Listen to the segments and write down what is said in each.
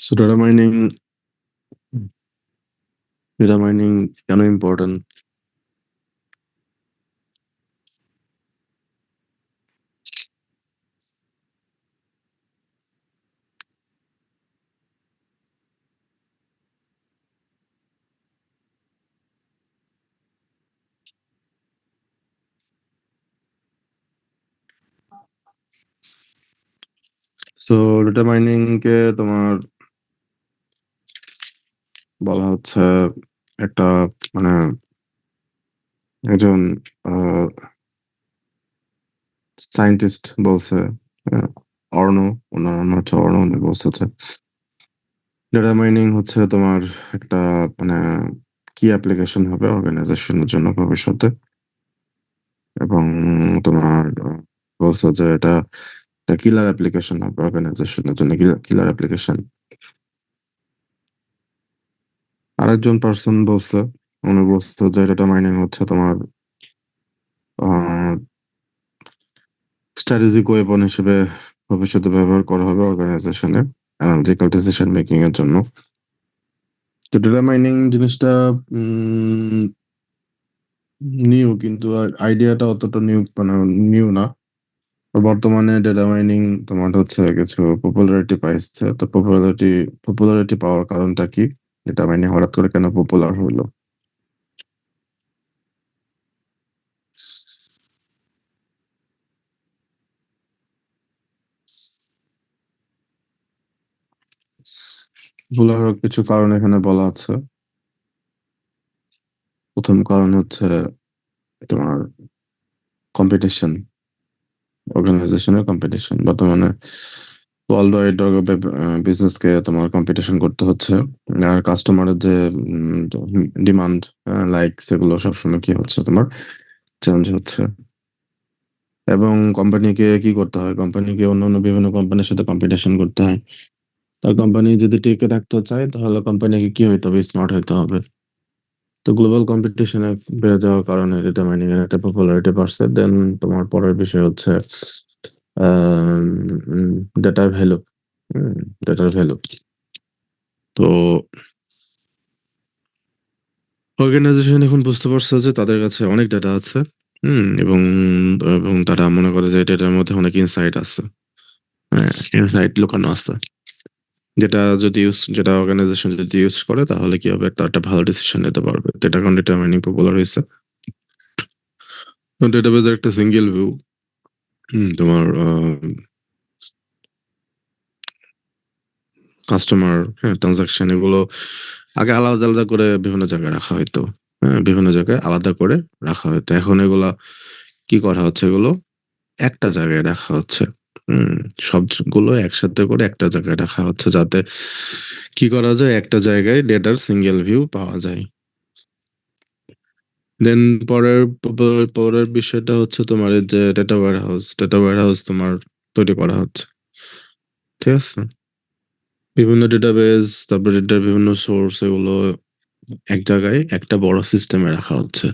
So data mining কেন important? So data mining কে তোমার বলা হচ্ছে একটা মানে একজন সায়েন্টিস্ট বলছে, আহ, অর্ণ, ওনার নাম হচ্ছে অর্ণ, উনি বলছে যে ডেটা মাইনিং হচ্ছে তোমার একটা মানে কি অ্যাপ্লিকেশন হবে অর্গানাইজেশনের জন্য ভবিষ্যতে। এবং তোমার বলছে যে এটা কিলার অ্যাপ্লিকেশন হবে অর্গানাইজেশনের জন্য, কিলার অ্যাপ্লিকেশন। আরেকজন পার্সন বলছে, উনি বলছে যে ডেটা মাইনিং হচ্ছে তোমার স্ট্র্যাটেজিক ওয়েপন হিসেবে ভবিষ্যতে ব্যবহার করা হবে অর্গানাইজেশনে অ্যানালিটিক্যাল ডিসিশন মেকিং এর জন্য। তো ডেটা মাইনিং জিনিসটা নিউ, কিন্তু আইডিয়াটা অতটা নিউ মানে নিউ না। তো বর্তমানে ডেটা মাইনিং তোমার হচ্ছে কিছু পপুলারিটি পাইছে। তো পপুলারিটি পাওয়ার কারণটা কি? ডেটা মাইনিং হঠাৎ করে কেন পপুলার হইলো? পপুলার হওয়ার কিছু কারণ এখানে বলা আছে। প্রথম কারণ হচ্ছে তোমার কম্পিটিশন, অর্গানাইজেশনের কম্পিটিশন। বর্তমানে ওয়ার্ল্ড ওয়াইড বিজনেসকে তোমার কম্পিটিশন করতে হচ্ছে। আর কাস্টমারের যে ডিমান্ড, লাইক সেগুলো সবসময় কি হচ্ছে তোমার চেঞ্জ হচ্ছে। এবং কোম্পানিকে কি করতে হয়? কোম্পানিকে অন্য অন্য বিভিন্ন কোম্পানির সাথে কম্পিটিশন করতে হয়। তার কোম্পানি যদি টিকে থাকতে চায় তাহলে কোম্পানিকে কি হইতে হবে? স্মার্ট হইতে হবে। তো গ্লোবাল কম্পিটিশনে বেড়ে যাওয়ার কারণে ডেটা মাইনিং এর একটা পপুলারিটি বাড়ছে। দেন তোমার পরের বিষয় হচ্ছে ডেটার ভ্যালু। ডেটার ভ্যালু তো অর্গানাইজেশন এখন বুঝতে পারছে যে তাদের কাছে অনেক ডেটা আছে। এবং এবং তারা মনে করে যে ডেটার মধ্যে অনেক ইনসাইট আছে। হ্যাঁ, ইনসাইট লুকানো আছে। যেটা অর্গানাইজেশন যদি ইউজ করে তাহলে কি হবে? তার একটা ভালো ডিসিশন নিতে পারবে। তো এটা এখন ডেটা মাইনিং পপুলার হয়েছে। ডেটাবেজের একটা সিঙ্গেল ভিউ, তোমার কাস্টমার, হ্যাঁ, ট্রানজাকশন, এগুলো আগে আলাদা আলাদা করে বিভিন্ন জায়গায় রাখা হইতো। হ্যাঁ, বিভিন্ন জায়গায় আলাদা করে রাখা হইতো। এখন এগুলা কি করা হচ্ছে? এগুলো একটা জায়গায় রাখা হচ্ছে। হুম, সবগুলো একসাথে করে একটা জায়গায় রাখা হচ্ছে, যাতে কি করা যায়? একটা জায়গায় ডেটার সিঙ্গেল ভিউ পাওয়া যায়। দেন পরের বিষয়টা হচ্ছে তোমার এই যে ডেটা ওয়্যারহাউস তোমার তৈরি করা হচ্ছে। ঠিক আছে? বিভিন্ন ডেটাবেজ, তারপরে ডেটার বিভিন্ন সোর্স, এগুলো এক জায়গায় একটা বড় সিস্টেমে রাখা হচ্ছে।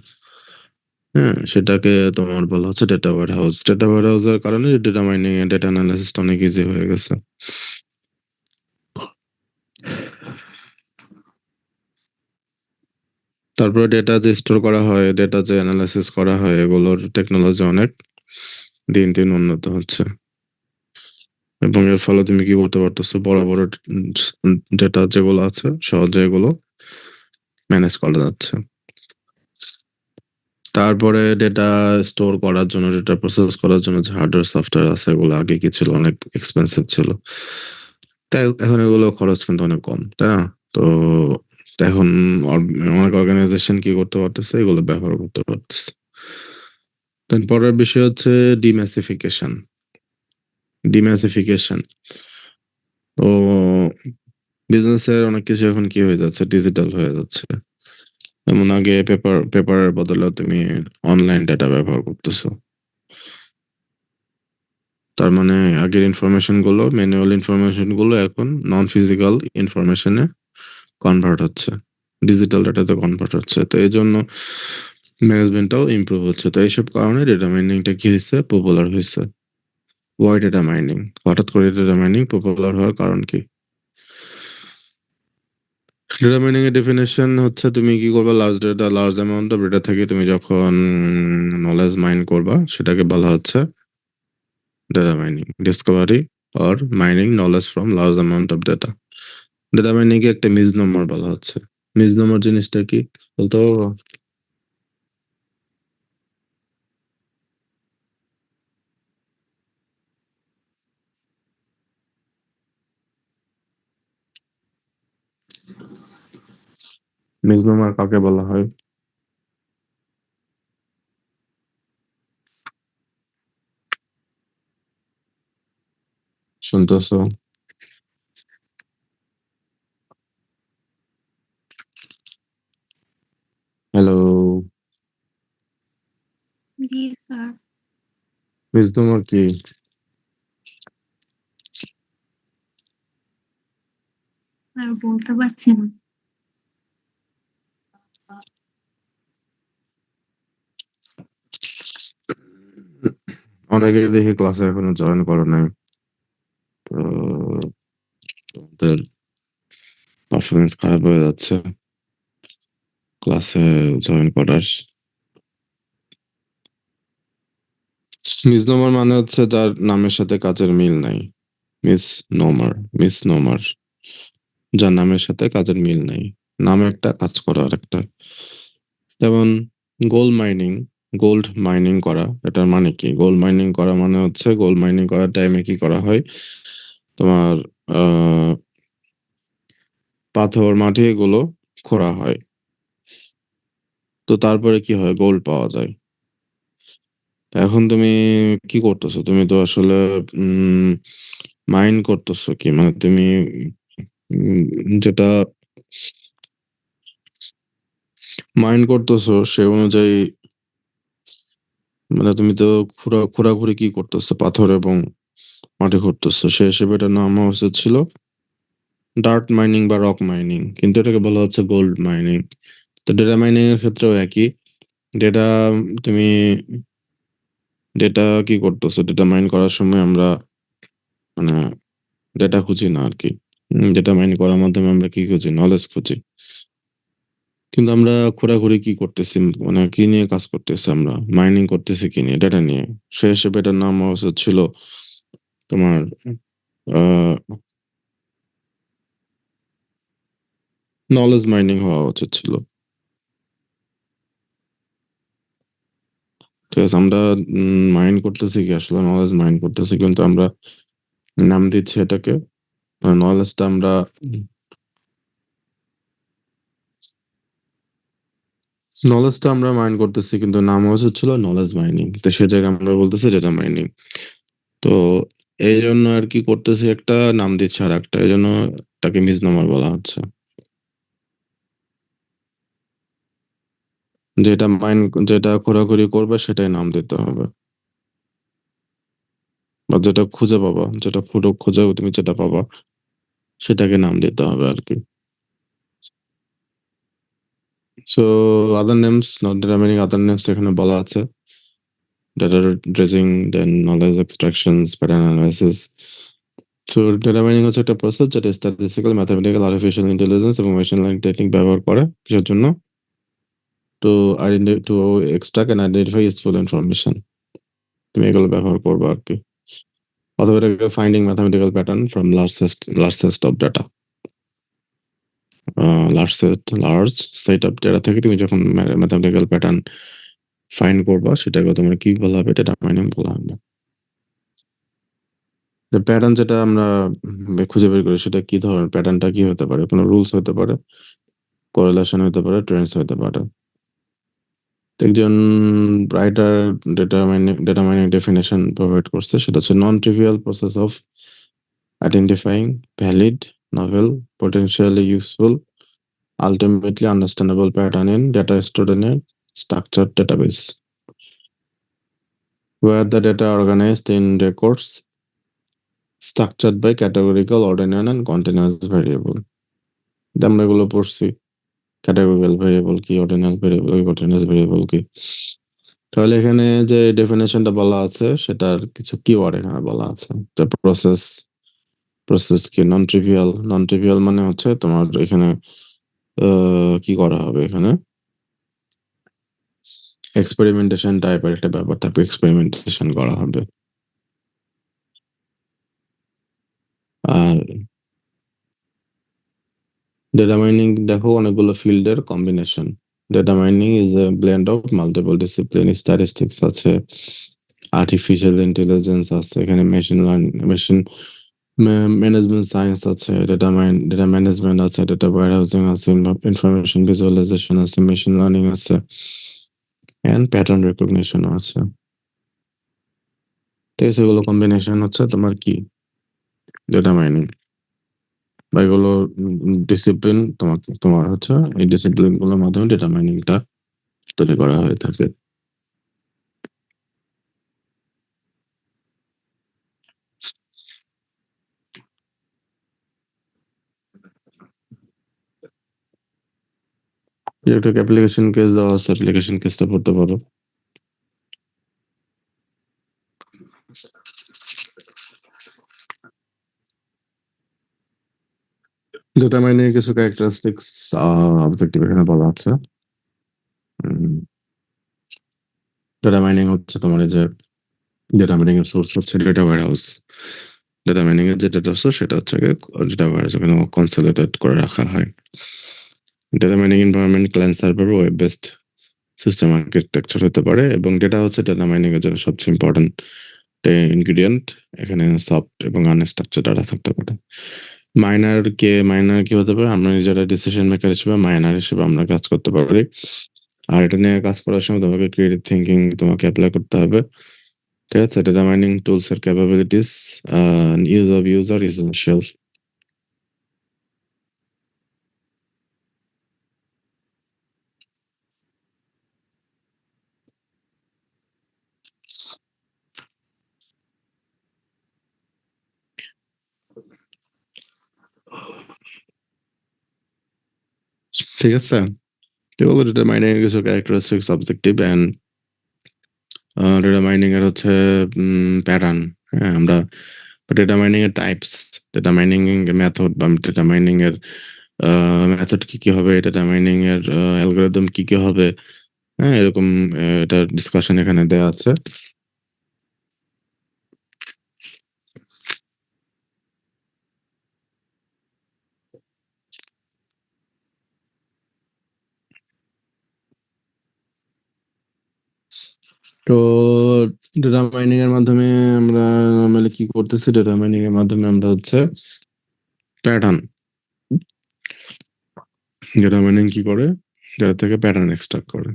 হ্যাঁ, সেটাকে তোমার বলা হচ্ছে ডেটা ওয়্যারহাউসের কারণে ডেটা মাইনিং এ ডেটা অ্যানালাইসিসটা অনেক ইজি হয়ে গেছে। তারপরে ডেটা যে স্টোর করা হয়, ডেটা যে অ্যানালাইসিস করা হয়, এগুলোর টেকনোলজি অনেক দিন দিন উন্নত হচ্ছে। এবং এর ফলে তুমি কি করতে পারতেছো? বড় বড় ডেটা যেগুলো আছে সহজে এগুলো ম্যানেজ করা যাচ্ছে। তারপরে ডেটা স্টোর করার জন্য, ডেটা প্রসেস করার জন্য যে হার্ডওয়্যার সফটওয়্যার আছে, এগুলো আগে কি ছিল? অনেক এক্সপেন্সিভ ছিল। তাই এখন এগুলো খরচ কিন্তু অনেক কম, তাই না? তো এখন অনেক অর্গানাইজেশন কি করতে পারতেছে? এগুলো ব্যবহার করতে পারতেছে। দেন পরের বিষয় হচ্ছে ডিম্যাসিফিকেশন। ডিম্যাসিফিকেশন তো বিজনেসের অনেক কিছু এখন কি হয়ে যাচ্ছে? ডিজিটাল হয়ে যাচ্ছে। যেমন আগে পেপারের বদলে তুমি অনলাইন ডেটা ব্যবহার করতেছো। তার মানে আগের ইনফরমেশন গুলো, ম্যানুয়াল ইনফরমেশন গুলো এখন নন ফিজিক্যাল ইনফরমেশনে কনভার্ট হচ্ছে, ডিজিটাল ডাটাতে কনভার্ট হচ্ছে। তো এই জন্য ম্যানেজমেন্টটাও ইমপ্রুভ হচ্ছে। তো এইসব কারণে ডেটা মাইনিংটা কি হয়েছে? পপুলার হয়েছে। Why data mining? হঠাৎ করে ডেটা মাইনিং পপুলার হওয়ার কারণ কি? ডেটা মাইনিং এর ডেফিনেশন হচ্ছে তুমি কি করবা, লার্জ অ্যামাউন্ট অফ ডেটা থেকে তুমি যখন নলেজ মাইন করবা সেটাকে বলা হচ্ছে data mining. Discovery or mining knowledge from large amount of data. Data mining কে একটা মিসনোমার বলা হচ্ছে। মিসনোমার জিনিসটা কি বলতে পারবো? মিসনোমার কাকে বলা হয়? শুনতেছো? হ্যালো? জি স্যার। মিসনোমার কি? স্যার বলতে পারছি না। অনেকে দেখি ক্লাসে এখনো জয়েন করো নাই, তো তোমাদের পারফরমেন্স খারাপ হয়ে যাচ্ছে ক্লাসে জয়েন করার। মিসনোমার মানে হচ্ছে যার নামের সাথে কাজের মিল নাই। মিসনোমার, যার নামের সাথে কাজের মিল নাই। নাম একটা, কাজ করা আরেকটা। যেমন গোল্ড মাইনিং করা, এটার মানে কি? গোল্ড মাইনিং করা মানে হচ্ছে গোল্ড মাইনিং করার টাইমে কি করা হয়, তোমার আহ পাথর মাটি এগুলো খোঁড়া হয়, তো তারপরে কি হয়, গোল্ড পাওয়া যায়। তা এখন তুমি কি করতেছো? তুমি তো আসলে মাইন করতেছো কি, মানে তুমি যেটা মাইন্ড করতেছো সে অনুযায়ী, মানে তুমি তো খোঁড়াখুড়ি কি করতেছো, পাথর এবং মাটি খুঁড়তেছো, সে হিসেবে এটার নাম হওয়া উচিত ছিল ডার্ট মাইনিং বা রক মাইনিং, কিন্তু এটাকে বলা হচ্ছে গোল্ড মাইনিং। তো ডেটা মাইনিং এর ক্ষেত্রেও একই। ডেটা তুমি ডেটা কি করতেছো, ডেটা মাইন করার সময় আমরা মানে ডেটা খুঁজি না আর কি। ডেটা মাইন করার মাধ্যমে আমরা কি খুঁজি, নলেজ খুঁজি। কিন্তু আমরা খোঁড়াখুড়ি কি করতেছি, মানে কি নিয়ে কাজ করতেছি, আমরা মাইনিং করতেছি কি নিয়ে, ডেটা নিয়ে। সে হিসেবে এটার নাম হওয়া উচিত ছিল তোমার নলেজ মাইনিং হওয়া উচিত ছিল। ঠিক আছে, আমরা মাইন করতেছি কি, আসলে নলেজ মাইন করতেছি, কিন্তু আমরা নাম দিচ্ছি এটাকে নলেজটা আমরা মাইন করতেছি, কিন্তু নাম হচ্ছে ছিল নলেজ মাইনিং। তো সে জায়গায় আমরা বলতেছি ডেটা মাইনিং। তো এই জন্য আর কি করতেছি, একটা নাম দিচ্ছে আর একটা, এই জন্য তাকে মিসনোমার বলা হচ্ছে। যেটা মাইন, যেটা ঘোরাঘুরি করবে সেটাই নাম দিতে হবে, বা যেটা খুঁজে পাবা, যেটা ফুটো খুঁজে তুমি যেটা পাবা সেটাকে নাম দিতে হবে আর কি। So other names, not data mining, other names এখানে বলা আছে: data dredging, then knowledge extractions, pattern analysis. তো ডেটা মাইনিং হচ্ছে একটা প্রসেস যেটা স্ট্যাটিস্টিক্যাল, ম্যাথমেটিক্যাল, আর্টিফিশিয়াল ইন্টেলিজেন্স এবং মেশিন লার্নিং টেকনিক ব্যবহার করে কিসের জন্য, to to extract and identify useful information. তুমি এগুলো ব্যবহার করবে আর কি। অথবা এটাকে finding mathematical pattern from large set of data. Large set of data থেকে তুমি যখন ম্যাথমেটিক্যাল প্যাটার্ন ফাইন্ড করবা সেটাকে তোমার কি বলা হবে, ডেটা মাইনিং বলা হবে। প্যাটার্ন যেটা আমরা খুঁজে বের করি সেটা কি ধরনের, প্যাটার্নটা কি হতে পারে, কোনো রুলস হতে পারে, কোরিলেশন হতে পারে, ট্রেন্ডস হতে পারে। একজন writer data mining definition provide করছে, সেটা হচ্ছে non trivial process of identifying valid, novel, potentially useful, ultimately understandable pattern in data stored in a structured database, where the data are organized in records structured by categorical, ordinal and continuous variable. আমরা এগুলো পড়ছি, categorical variable কি, ordinal variable কি, continuous variable কি। তাহলে এখানে যে ডেফিনেশনটা বলা আছে সেটার কিছু কিওয়ার্ড এখানে বলা আছে। প্রসেস কি, নন ট্রিভিয়াল মানে হচ্ছে তোমার এখানে কি করা হবে এখানে এক্সপেরিমেন্টেশন টাইপের একটা ব্যাপার তারপর এক্সপেরিমেন্টেশন করা হবে আর ডেটা মাইনিং দেখো অনেকগুলো ফিল্ডের combination data mining is a blend of multiple discipline statistics আছে আর্টিফিশিয়াল ইন্টেলিজেন্স আছে এখানে মেশিন ম্যানেজমেন্ট সায়েন্স আছে ডেটা ম্যানেজমেন্ট আছে ডেটা ওয়্যারহাউসিং আছে ইনফরমেশন ভিজুয়ালাইজেশন আছে মেশিন লার্নিং আছে এন্ড প্যাটার্ন রেকগনিশন আছে তো সেগুলো কম্বিনেশন হচ্ছে তোমার কি ডেটা মাইনিং বা এগুলো ডিসিপ্লিন তোমার হচ্ছে এই ডিসিপ্লিন গুলোর মাধ্যমে ডেটা মাইনিংটা তৈরি করা হয়ে থাকে একটা অ্যাপ্লিকেশন কেস দেওয়া আছে অ্যাপ্লিকেশন কেসটা পড়তে পারো ডেটা মাইনিং এর কিছু ক্যারেক্টারিস্টিক্স অবজেক্টিভ এখানে বলা আছে ডেটা মাইনিং হচ্ছে তোমার এই যে ডেটা মাইনিং এর সোর্স হচ্ছে ডেটা ওয়্যারহাউস ডেটা মাইনিং এর যে ডেটা সোর্স সেটা হচ্ছে ডেটা ওয়্যারহাউস ওখানে কনসোলিডেট করে রাখা হয় data mining environment client server web based system architecture হতে পারে এবং ডেটা হচ্ছে ডেটা মাইনিং এর জন্য সবচেয়ে ইম্পর্টেন্ট ইনগ্রিডিয়েন্ট এখানে সফট এবং আনস্ট্রাকচার ডাটা থাকতে পারে মাইনার কি হতে পারে আমরা নিজেরা ডিসিশন মেকার হিসেবে মাইনার হিসেবে আমরা কাজ করতে পারি আর এটা নিয়ে কাজ করার সময় তোমাকে ক্রিয়েটিভ থিঙ্কিং তোমাকে অ্যাপ্লাই করতে হবে ঠিক আছে ডেটা মাইনিং টুলস এর capabilities use of user essential ঠিক আছে এগুলো ডেটা মাইনিং এর কিছু characteristics objective and data mining এর হচ্ছে প্যাটার্ন হ্যাঁ আমরা ডেটা মাইনিং এর টাইপস ডেটা মাইনিং এর মেথড বা ডেটা মাইনিং এর মেথড কি কি হবে ডেটা মাইনিং এর অ্যালগরিদম কি কি হবে হ্যাঁ এরকম এটা ডিসকাশন এখানে দেওয়া আছে তো ডেটা মাইনিং এর মাধ্যমে আমরা নর্মালি কি করতেছি ডেটা মাইনিং এর মাধ্যমে আমরা হচ্ছে প্যাটার্ন ডেটা মাইনিং কি করে ডেটা থেকে প্যাটার্ন এক্সট্রাক্ট করে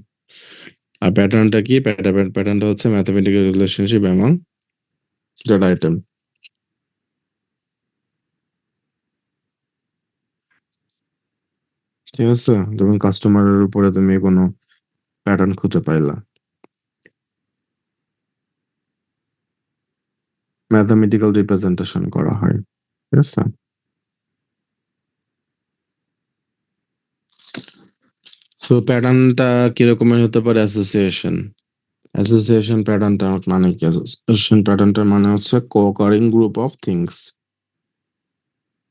আর প্যাটার্নটা কি প্যাটার্নটা হচ্ছে mathematical relationship among data item ঠিক আছে যেমন কাস্টমারের উপরে তুমি কোনো প্যাটার্ন খুঁজে পাইলা ম্যাথমেটিক্যাল রিপ্রেজেন্টেশন করা হয় ঠিক আছে সো প্যাটার্নটা কিরকমের হতে পারে অ্যাসোসিয়েশন প্যাটার্নটা মানে কি অ্যাসোসিয়েশন প্যাটার্নটার মানে হচ্ছে কোঅকারিং গ্রুপ অফ থিংস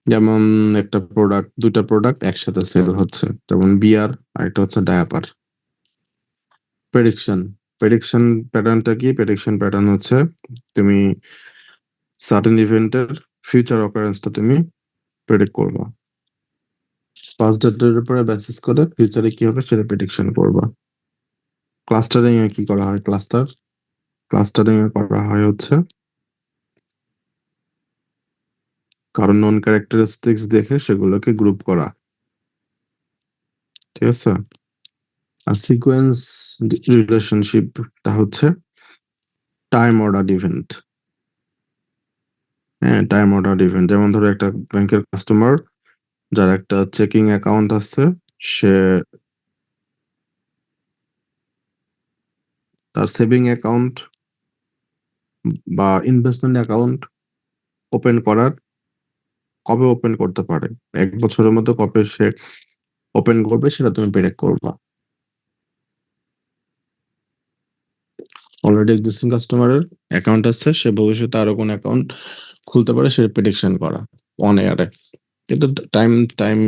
যেমন একটা প্রোডাক্ট দুইটা প্রোডাক্ট একসাথে সেল হচ্ছে যেমন বিয়ার আর একটা হচ্ছে ডায়াপার প্রেডিকশন প্যাটার্নটা কি প্রেডিকশন প্যাটার্ন হচ্ছে তুমি সার্টেন ইভেন্টের ফিউচার অকারেন্সটা তুমি প্রেডিক্ট করবা পাস্ট ডেটের উপরে বেসিস করে ফিউচারে কি হবে সেটা প্রেডিকশন করবা ক্লাস্টারিং এ কি করা হয় ক্লাস্টারিং এ করা হয় হচ্ছে কারণ নন ক্যারেক্টারিস্টিক্স দেখে সেগুলোকে গ্রুপ করা ঠিক আছে আর সিকোয়েন্স রিলেশনশিপটা হচ্ছে টাইম অর্ডার ইভেন্ট হ্যাঁ টাইম অর্ডার ইভেন্ট যেমন ধরো একটা ব্যাংকের কাস্টমার যার একটা চেকিং অ্যাকাউন্ট আছে সে তার সেভিং অ্যাকাউন্ট বা ইনভেস্টমেন্ট অ্যাকাউন্ট ওপেন করার কবে ওপেন করতে পারে 1 বছরের মধ্যে কবে সে ওপেন করবে সেটা তুমি প্রেডিক্ট করবা অলরেডি এক্সিস্টিং কাস্টমারের অ্যাকাউন্ট আছে সে ভবিষ্যতে আরো কোন অ্যাকাউন্ট খুলতে পারে সেটা প্রেডিকশন করা অন এয়ারে এটা time time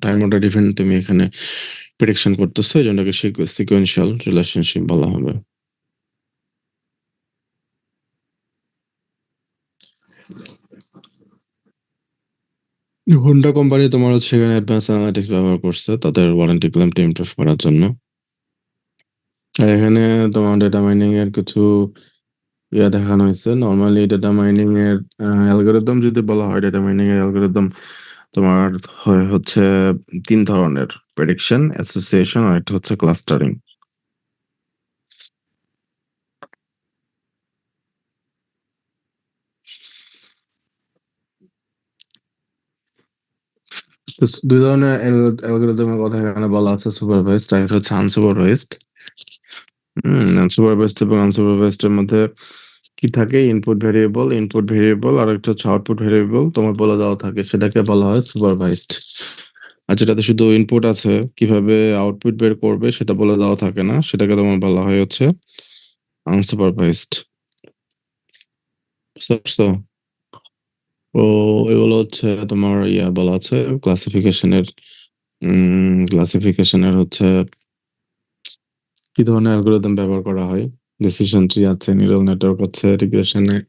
time order event তুমি এখানে প্রেডিকশন করতেছো, এই জন্য সিকোয়েন্সিয়াল রিলেশনশিপ বলা হবে। হোন্ডা কোম্পানি তোমার হচ্ছে এখানে অ্যাডভান্স অ্যানালিটিক্স ব্যবহার করছে তাদের ওয়ারেন্টি ক্লেমটা ইমপ্রুভ করার জন্য। আর এখানে তোমার ডেটা মাইনিং এর কিছু দেখানো হয়েছে। নর্মালি ডেটা মাইনিং এর অ্যালগোরিদম যদি বলা হয়, ডেটা মাইনিং এর অ্যালগোরিদম তোমার হচ্ছে তিন ধরনের: প্রেডিকশন, অ্যাসোসিয়েশন, আর একটা হচ্ছে ক্লাস্টারিং। দুই ধরনের অ্যালগোরিদমের কথা এখানে বলা আছে, সুপারভাইজড আর একটা হচ্ছে আনসুপারভাইজড। সুপারভাইজড এবং আনসুপারভাইজড এর মধ্যে কি থাকে? ইনপুট ভেরিয়েবল আর একটা হচ্ছে আউটপুট ভেরিয়েবল তোমার বলে দেওয়া থাকে, সেটাকে বলা হয় সুপারভাইজড। আর যেটাতে শুধু ইনপুট আছে, কিভাবে আউটপুট বের করবে সেটা বলে দেওয়া থাকে না, সেটাকে তোমার বলা হয় হচ্ছে আনসুপারভাইজড। বুঝতে পারছো? ও, এগুলো হচ্ছে তোমার বলা আছে ক্লাসিফিকেশনের। ক্লাসিফিকেশনের হচ্ছে কি ধরনের অ্যালগোরিদম ব্যবহার করা হয়। ডিসিশন ট্রি আছে, নিউরাল নেটওয়ার্ক আছে, রিগ্রেশনের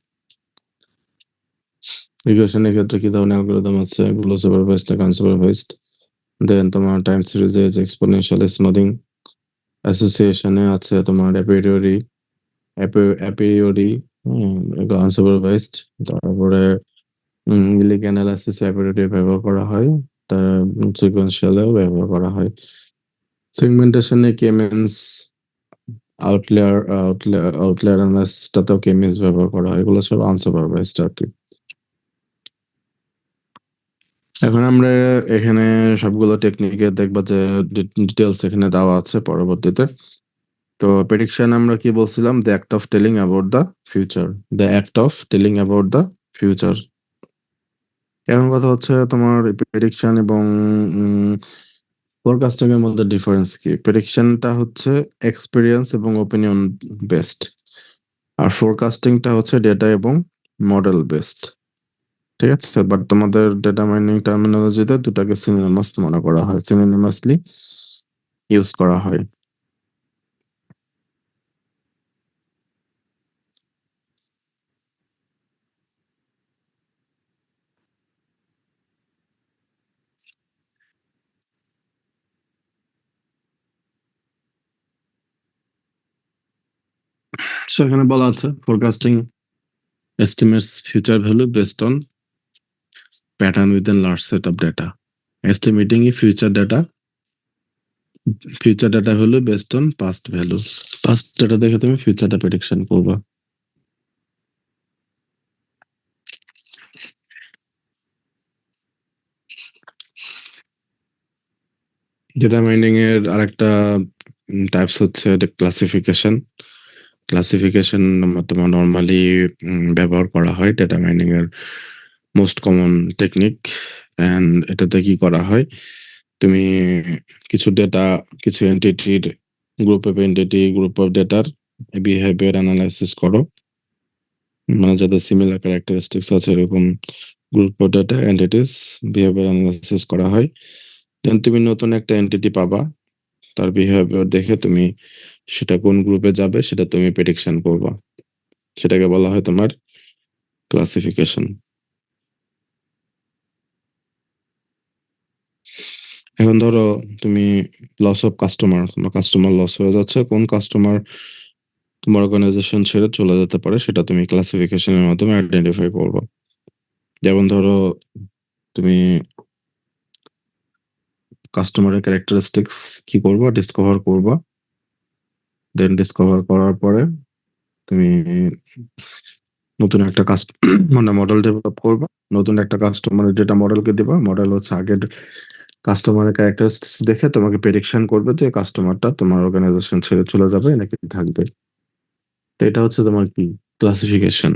ক্ষেত্রে কি ধরনের অ্যালগোরিদম আছে, এগুলো সুপারভাইজড নাকি আনসুপারভাইজড। দেন তোমার টাইম সিরিজে যে এক্সপোনেনশিয়াল স্মুথিং। অ্যাসোসিয়েশনে আছে তোমার অ্যাপিরিওরি, এগুলো আনসুপারভাইজড। তারপরে লিক অ্যানালাইসিস অ্যাপিরিওরি ব্যবহার করা হয়, তার সিকোয়েন্সিয়ালেও ব্যবহার করা হয়। সেগমেন্টেশনে কেমেন্স, আউটলায়ার অ্যানালাইসিসটাতেও কেমিস ব্যবহার করা হয়, এগুলো সব আনসুপারভাইজড আর কি। এখন আমরা এখানে সবগুলো টেকনিকে দেখবা যে ডিটেলস এখানে দেওয়া আছে পরবর্তীতে। তো প্রেডিকশন আমরা কি বলছিলাম? The act of telling about the future. The act of telling about the future. এখন কথা হচ্ছে তোমার প্রেডিকশন এবং ফোরকাস্টিং এর মধ্যে ডিফারেন্স কি? প্রেডিকশনটা হচ্ছে এক্সপিরিয়েন্স এবং ওপিনিয়ন বেসড, আর ফোরকাস্টিংটা হচ্ছে ডেটা এবং মডেল বেসড। ঠিক আছে, বাট তোমাদের ডেটা মাইনিং টার্মিনোলজিতে দুটাকে সিনোনিমাস মনে করা হয়, সিনোনিমাসলি ইউজ করা হয়। সেখানে বলা আছে forecasting estimates future value based on pattern within large set of data. Estimating future data value based on past value. Past data দেখে তুমি ফিউচারটা প্রেডিকশন করবা। ডেটা মাইনিং এর আরেকটা টাইপস হচ্ছে ক্লাসিফিকেশন। ক্লাসিফিকেশন তোমার নর্মালি ব্যবহার করা হয় ডেটা মাইনিং এর মোস্ট কমন টেকনিক। অ্যান্ড এটাতে কি করা হয়, তুমি কিছু ডেটা, কিছু এন্টিটির গ্রুপ অফ ডেটার বিহেভিয়ার অ্যানালাইসিস করো, মানে যাদের সিমিলার ক্যারেক্টারিস্টিক্স আছে এরকম group of data entities behaviour analysis করা হয়। দেন তুমি নতুন একটা এন্টিটি পাবা, তার বিহেভিয়ার দেখে তুমি সেটা কোন গ্রুপে যাবে সেটা তুমি প্রেডিকশন করবা, সেটাকে বলা হয় তোমার ক্লাসিফিকেশন। এখন ধরো তুমি লস অফ কাস্টমার, তোমার কাস্টমার লস হয়ে যাচ্ছে, কোন কাস্টমার তোমার অর্গানাইজেশন ছেড়ে চলে যেতে পারে সেটা তুমি ক্লাসিফিকেশনের মাধ্যমে আইডেন্টিফাই করবা। যেমন ধরো তুমি কাস্টমারের ক্যারেক্টারিস্টিক্স কি করবা, ডিসকভার করবা। দেন ডিসকভার করার পরে তুমি নতুন একটা মানে মডেল ডেভেলপ করবা। নতুন একটা কাস্টমারের যেটা মডেলকে দিবা, মডেল হচ্ছে আগের কাস্টমারের ক্যারেক্টারিস্টিক্স দেখে তোমাকে প্রেডিকশন করবে যে কাস্টমারটা তোমার অর্গানাইজেশন ছেড়ে চলে যাবে নাকি থাকবে। তো এটা হচ্ছে তোমার কি ক্লাসিফিকেশন।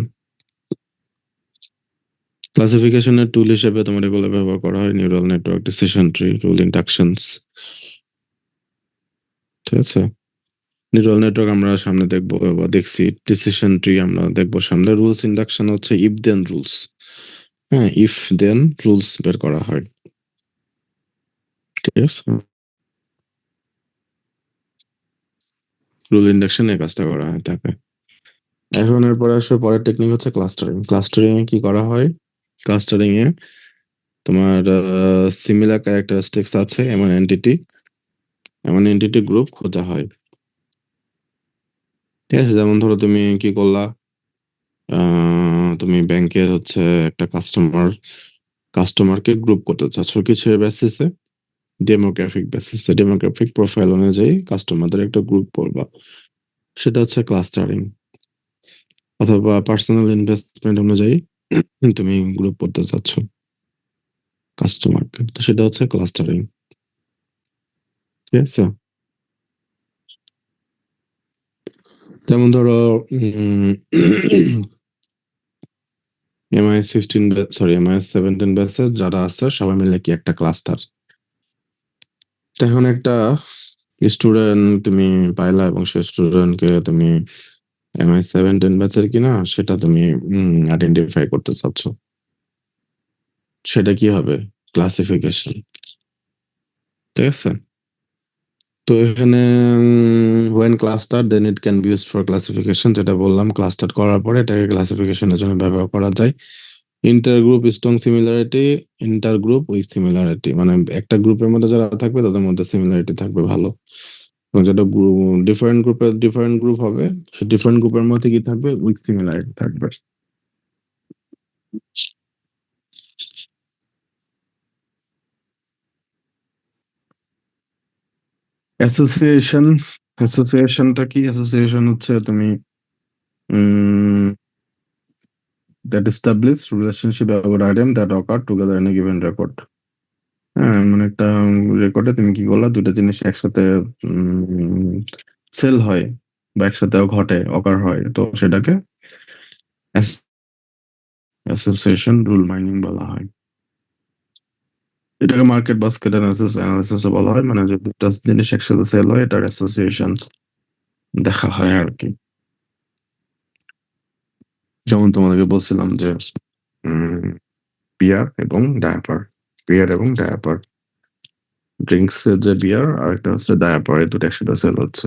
ক্লাসিফিকেশনের টুল হিসেবে তোমার এগুলো ব্যবহার করা হয়: neural network, decision tree, rule ইন্ডাকশনস। ঠিক আছে, নিউরাল নেটওয়ার্ক আমরা সামনে দেখবো বা দেখছি, ডিসিশন ট্রি আমরা দেখবো সামনে। রুলস ইন্ডাকশন হচ্ছে ইফ দেন রুলস, হ্যাঁ, ইফ দেন রুলস বের করা হয়। ঠিক আছে, রুল ইন্ডাকশনে কাজটা করা হয় থাকে। এখন এরপরে আসলে পরের টেকনিক হচ্ছে ক্লাস্টারিং। ক্লাস্টারিং এ কি করা হয়? ক্লাস্টারিং এ তোমার সিমিলার ক্যারেক্টারিস্টিক্স আছে এমন এন্টিটি গ্রুপ খোঁজা হয়। ঠিক আছে, যেমন ধরো তুমি কি করলা, তুমি ব্যাংকের হচ্ছে একটা কাস্টমারকে গ্রুপ করতে চাচ্ছ কিসের বেসিসে? ডেমোগ্রাফিক প্রোফাইল অনুযায়ী কাস্টমারদের একটা গ্রুপ করবা, সেটা হচ্ছে ক্লাস্টারিং। অথবা পার্সোনাল ইনভেস্টমেন্ট অনুযায়ী তুমি গ্রুপ করতে চাচ্ছ কাস্টমারকে, তো সেটা হচ্ছে ক্লাস্টারিং। ঠিক আছে, যেমন ধরো MI 17 ব্যাচে যারা আছে সবাই মিলে কি একটা ক্লাস্টার। এখন একটা স্টুডেন্ট তুমি পাইলা এবং সেই স্টুডেন্টকে তুমি MI 17 ব্যাচের কিনা সেটা তুমি আইডেন্টিফাই করতে চাচ্ছ, সেটা কি হবে? ক্লাসিফিকেশন। ঠিক আছে, তো এখানে when clustered then it can be used for classification, যেটা বললাম ক্লাস্টার করার পরে এটাকে ক্লাসিফিকেশনের জন্য ব্যবহার করা যায়। Intergroup strong similarity, intergroup with similarity, মানে একটা গ্রুপের মধ্যে যারা থাকবে তাদের মধ্যে সিমিলারিটি থাকবে ভালো, এবং যেটা ডিফারেন্ট গ্রুপ হবে সে ডিফারেন্ট গ্রুপের মধ্যে কি থাকবে? উইথ সিমিলারিটি থাকবে। অ্যাসোসিয়েশন, অ্যাসোসিয়েশনটা কি? অ্যাসোসিয়েশন হচ্ছে তুমি that establish relationship about item that occur together in a given record. হ্যাঁ, মানে একটা রেকর্ডে তুমি কি করলা, দুটো জিনিস একসাথে সেল হয় বা একসাথেও ঘটে, অকার হয়, তো সেটাকে অ্যাসোসিয়েশন রুল মাইনিং বলা হয়। এটাকে মার্কেট বাস্কেট অ্যানালিসিস বলা হয়, মানে যে দুটো জিনিস একসাথে সেল হয় এটার অ্যাসোসিয়েশন দেখা হয় আর কি। যেমন তোমাদেরকে বলছিলাম যে বিয়ার এবং ডায়াপার, বিয়ার এবং ডায়াপার, ড্রিঙ্কস এর যে বিয়ার আর একটা হচ্ছে ডায়াপার, এই দুটো একসাথে সেল হচ্ছে,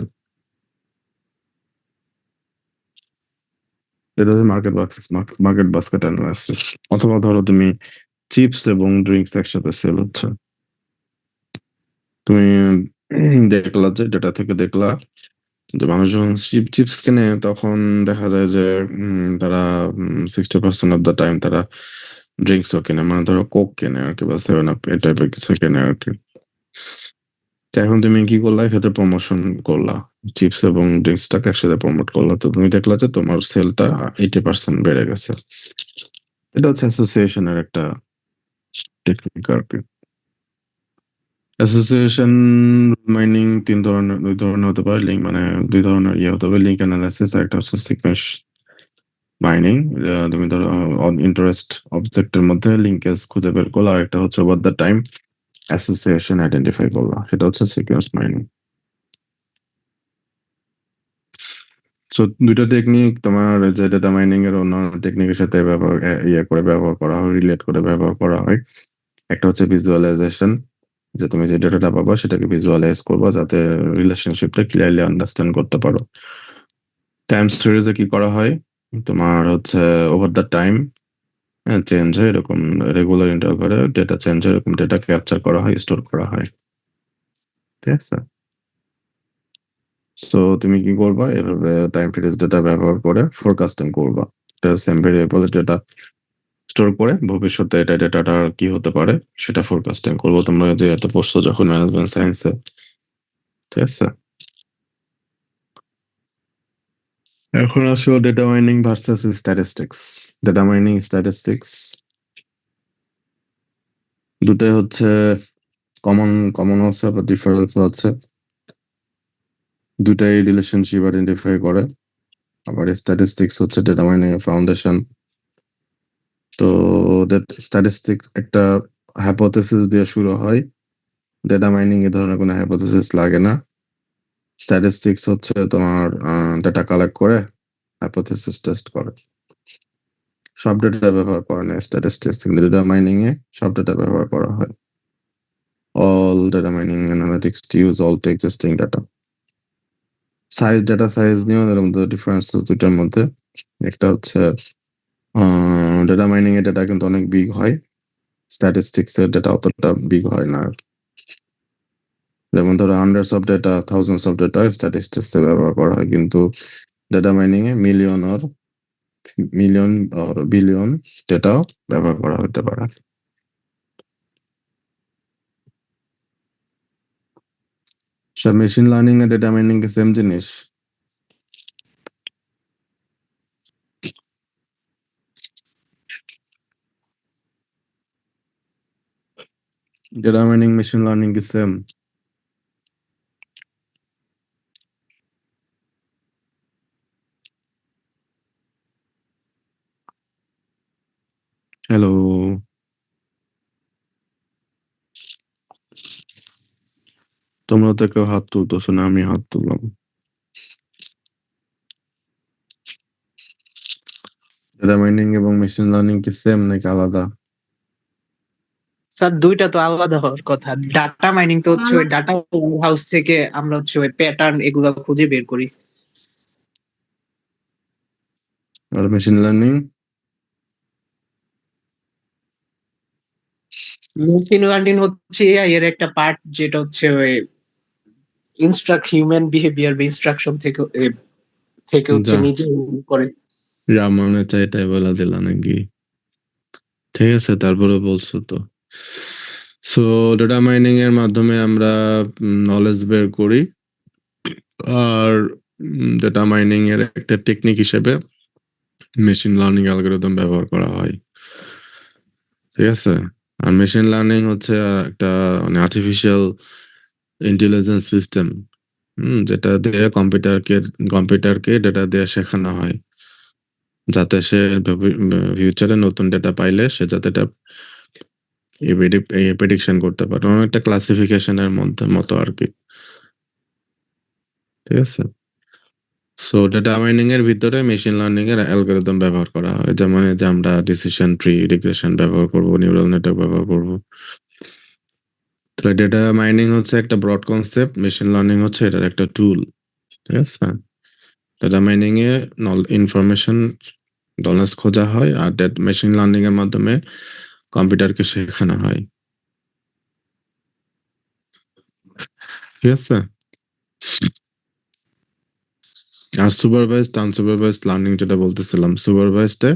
এটা হচ্ছে মার্কেট বাস্কেট অ্যানালাইসিস। অথবা ধরো তুমি চিপস এবং ড্রিঙ্কস একসাথে সেল হচ্ছে, তুমি দেখলা যে ডেটা থেকে দেখলা যে মানুষ যখন চিপস কেনে তখন দেখা যায় যে তারা 60% অফ দ্য টাইম তারা ড্রিঙ্কসও কেনে, মানে ধরো কোক কেনে আর কি, বা 7 আপ এই টাইপের কিছু কেনে আর কি। তো এখন তুমি কি করলা, এক্ষেত্রে প্রমোশন করলা, চিপস এবং ড্রিঙ্কসটাকে একসাথে প্রমোট করলা, তো তুমি দেখলা যে তোমার সেলটা 80% বেড়ে গেছে। এটা হচ্ছে অ্যাসোসিয়েশনের একটা টেকনিক আর কি। অ্যাসোসিয়েশন মাইনিং দুই ধরনের হতে পারে, লিঙ্ক মানে দুই ধরনের ইয়ে হতে পারে, লিঙ্ক অ্যানালাইসিস আর একটা হচ্ছে সিকোয়েন্স মাইনিং। তুমি ধরো ইন্টারেস্ট অবজেক্টের মধ্যে লিঙ্কেজ খুঁজে বের করলা, আর একটা হচ্ছে over the time association identify করলা, সেটা হচ্ছে সিকোয়েন্স মাইনিং। সো দুইটা টেকনিক তোমার যে ডেটা মাইনিং এর অন্যান্য টেকনিকের সাথে ব্যবহার করা হয়, রিলেট করে ব্যবহার করা হয়। একটা হচ্ছে ভিজুয়ালাইজেশন, যে তুমি যে ডেটাটা পাবা সেটাকে ভিজুয়ালাইজ করবা যাতে রিলেশনশিপটা ক্লিয়ারলি আন্ডারস্ট্যান্ড করতে পারো। টাইম সিরিজে কি করা হয়, তোমার হচ্ছে ওভার দ্য টাইম চেঞ্জ হয়, এরকম রেগুলার ইন্টারভালে ডেটা চেঞ্জ হয়, এরকম ডেটা ক্যাপচার করা হয়, স্টোর করা হয়। ঠিক আছে, সো তুমি কি করবা, এভাবে টাইম সিরিজ ডেটা ব্যবহার করে ফোরকাস্টিং করবা, সেম ভেরিয়েবল ডেটা স্টোর করে ভবিষ্যতে এটা ডেটাটা কি হতে পারে সেটা ফোরকাস্টিং করবো, তোমরা যে এত পড়ছো যখন ম্যানেজমেন্ট সায়েন্সে। ঠিক আছে, এখন আসো data mining versus statistics. Data mining statistics দুটাই হচ্ছে কমন, কমন আছে বা ডিফারেন্স আছে, দুটাই রিলেশনশিপ আইডেন্টিফাই করে। আবার স্ট্যাটিস্টিক্স হচ্ছে ডেটা মাইনিং এর ফাউন্ডেশন। তো স্ট্যাটিস্টিক্স একটা হাইপোথেসিস দিয়ে শুরু হয়, ডেটা মাইনিং এ ধরনের কোনো হাইপোথেসিস লাগে না। স্ট্যাটিস্টিক্স হচ্ছে তোমার ডেটা কালেক্ট করে হাইপোথেসিস টেস্ট করে, সব ডেটা ব্যবহার করে না স্ট্যাটিস্টিক্স, কিন্তু ডেটা মাইনিং এ সব ডেটা ব্যবহার করা হয়। All data mining analytics use all the existing data. Data size নিয়েও এর মধ্যে ডিফারেন্স দুইটার মধ্যে। একটা হচ্ছে ডেটা মাইনিং এর ডেটা কিন্তু অনেক বিগ হয়, স্ট্যাটিস্টিক্স এর ডেটা অতটা বিগ হয় না। যেমন ধরো hundreds of data, thousands of data statistics এ ব্যবহার করা হয়, কিন্তু ডেটা মাইনিং এ মিলিয়ন আর বিলিয়ন ডেটাও ব্যবহার করা হতে পারে। মেশিন লার্নিং এর ডেটা মাইনিং কি সেম জিনিস? ডেটা মাইনিং মেশিন লার্নিং কি সেম? হ্যালো, তোমরা তো কেউ হাত তুলতেছো না, আমি হাত তুললাম। ডেটা মাইনিং এবং মেশিন লার্নিং কি সেম নাকি আলাদা? স্যার দুইটা তো আলাদা হওয়ার কথা। ডাটা মাইনিং তো হচ্ছে ওই ডাটা হাউস থেকে আমরা হচ্ছে ওই প্যাটার্ন এগুলো খুঁজে বের করি। আর মেশিন লার্নিং? মেশিন লার্নিং হচ্ছে এআই এর একটা পার্ট, যেটা হচ্ছে ওই হিউম্যান বিহেভিয়ার বা ইনস্ট্রাকশন থেকে হচ্ছে যা নিজে করে। যা মনে চাই তাই বলা দিলা নাকি? ঠিক আছে, তারপরে বলছো তো। সো ডেটা মাইনিং এর মাধ্যমে আমরা নলেজ বের করি, আর ডেটা মাইনিং এর একটা টেকনিক হিসেবে মেশিন লার্নিং অ্যালগরিদম ব্যবহার করা হয়। ঠিক আছে, আর মেশিন লার্নিং হচ্ছে একটা মানে আর্টিফিশিয়াল ইন্টেলিজেন্স সিস্টেম, যেটা দিয়ে কম্পিউটারকে ডেটা দিয়ে শেখানো হয়, যাতে সে ফিউচারে নতুন ডেটা পাইলে সে যাতে এটা প্রেডিকশন করতে পারে, অনেকটা ক্লাসিফিকেশনের মতো আর কি। ঠিক আছে, সো ডেটা মাইনিং এর ভিতরে মেশিন লার্নিং এর অ্যালগরিদম ব্যবহার করা হয়, যেমন এই যে আমরা ডিসিশন ট্রি, রিগ্রেশন ব্যবহার করব, নিউরাল নেটওয়ার্ক ব্যবহার করব। তাহলে ডেটা মাইনিং হচ্ছে একটা ব্রড কনসেপ্ট, মেশিন লার্নিং হচ্ছে এটার একটা টুল। ঠিক আছে, ডেটা মাইনিং এ ইনফরমেশন নলেজ খোঁজা হয়, আর মেশিন লার্নিং এর মাধ্যমে কম্পিউটারকে শেখানো হয়। ঠিক আছে, আর সুপারভাইজড আনসুপারভাইজড লার্নিং যেটা বলতেছিলাম, সুপারভাইজডে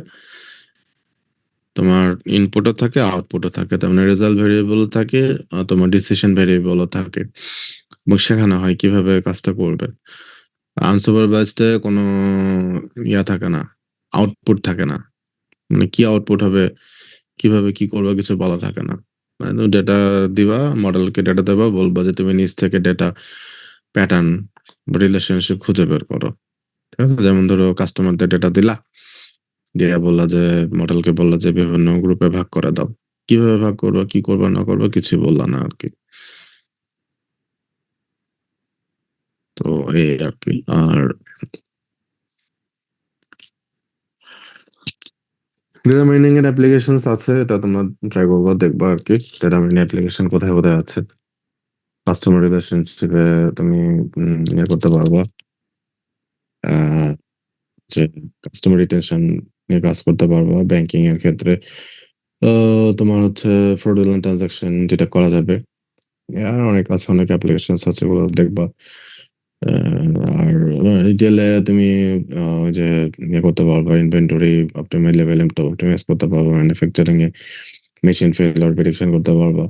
তোমার ইনপুটও থাকে আউটপুটও থাকে, তার মানে রেজাল্ট ভেরিয়েবল থাকে, তোমার ডিসিশন ভেরিয়েবলও থাকে, এবং শেখানো হয় কিভাবে কাজটা করবে। আনসুপারভাইজডে কোনো ইয়া থাকে না, আউটপুট থাকে না, মানে কি আউটপুট হবে, কিভাবে কি করবে কিছু বলা থাকে না। মানে ডেটা দিবা, মডেলকে ডেটা দেবা, বলবা যে তুমি নিজ থেকে ডেটা প্যাটার্ন বা রিলেশনশিপ খুঁজে বের করো। ঠিক আছে, যেমন ধরো কাস্টমারদের ডেটা দিলা, দিয়ে বললা যে মডেলকে বললা যে বিভিন্ন গ্রুপে ভাগ করে দাও, কিভাবে ভাগ করবা, কি করবা না করবা কিছু বললা না আর কি। তো এই আর কি। আর ডেটা মাইনিং এর অ্যাপ্লিকেশনস আছে, এটা তোমরা ট্রাই করবা, দেখবা আর কি ডেটা মাইনিং অ্যাপ্লিকেশন কোথায় কোথায় আছে। কাস্টমার রিলেশনশিপে তুমি ইয়ে করতে পারবা, আহ, যে কাস্টমার রিটেনশন নিয়ে কাজ করতে পারবা। ব্যাংকিং এর ক্ষেত্রে তোমার হচ্ছে ফ্রডুলেন্ট ট্রানজাকশন যেটা করা যাবে। আর অনেক আছে, অনেক অ্যাপ্লিকেশন আছে, ওগুলো দেখবা। আর রিটেলে তুমি ওই যে ইয়ে করতে পারবা, ইনভেন্টরি লেভেল অপটিমাইজ করতে পারবা, ম্যানুফ্যাকচারিং এ মেশিন ফেলিওর প্রেডিকশন করতে পারবা।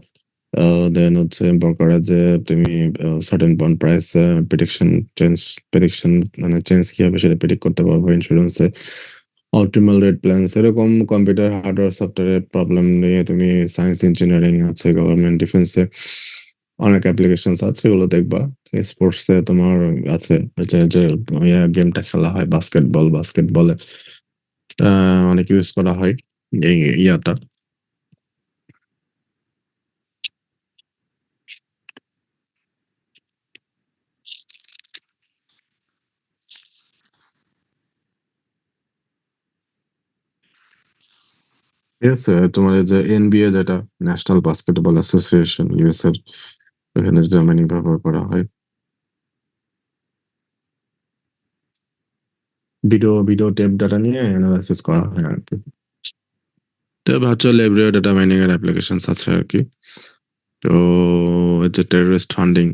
দেন হচ্ছে ব্রোকারেজে তুমি সার্টেন বন্ড প্রাইস প্রেডিকশন মানে চেঞ্জ কি হবে সেটা প্রেডিক্ট করতে পারবো। ইন্স্যুরেন্সে অপটিমাল রেট প্ল্যানস, এরকম কম্পিউটার হার্ডওয়্যার সফটওয়্যারের প্রবলেম নিয়ে তুমি সায়েন্স ইঞ্জিনিয়ারিং আছে, গভর্নমেন্ট ডিফেন্সে অনেক অ্যাপ্লিকেশনস আছে, এগুলো দেখবা। স্পোর্টসে তোমার আছে, যে যে গেমটা খেলা হয় বাস্কেটবলে অনেক ইউজ করা হয় এই ইয়াটা। ঠিক আছে? তোমার এই যে NBA যেটা ন্যাশনাল বাস্কেটবল অ্যাসোসিয়েশন ইউএস এর, এখানে ডেটা মাইনিং ব্যবহার করা হয়। ভিডিও টেপ ডাটা নিয়ে অ্যানালাইসিস করা হয় আর কি। তো ভার্চুয়াল লাইব্রেরি ডেটা মাইনিং এর অ্যাপ্লিকেশনস আছে আর কি। তো এই যে টেররিস্ট ফান্ডিং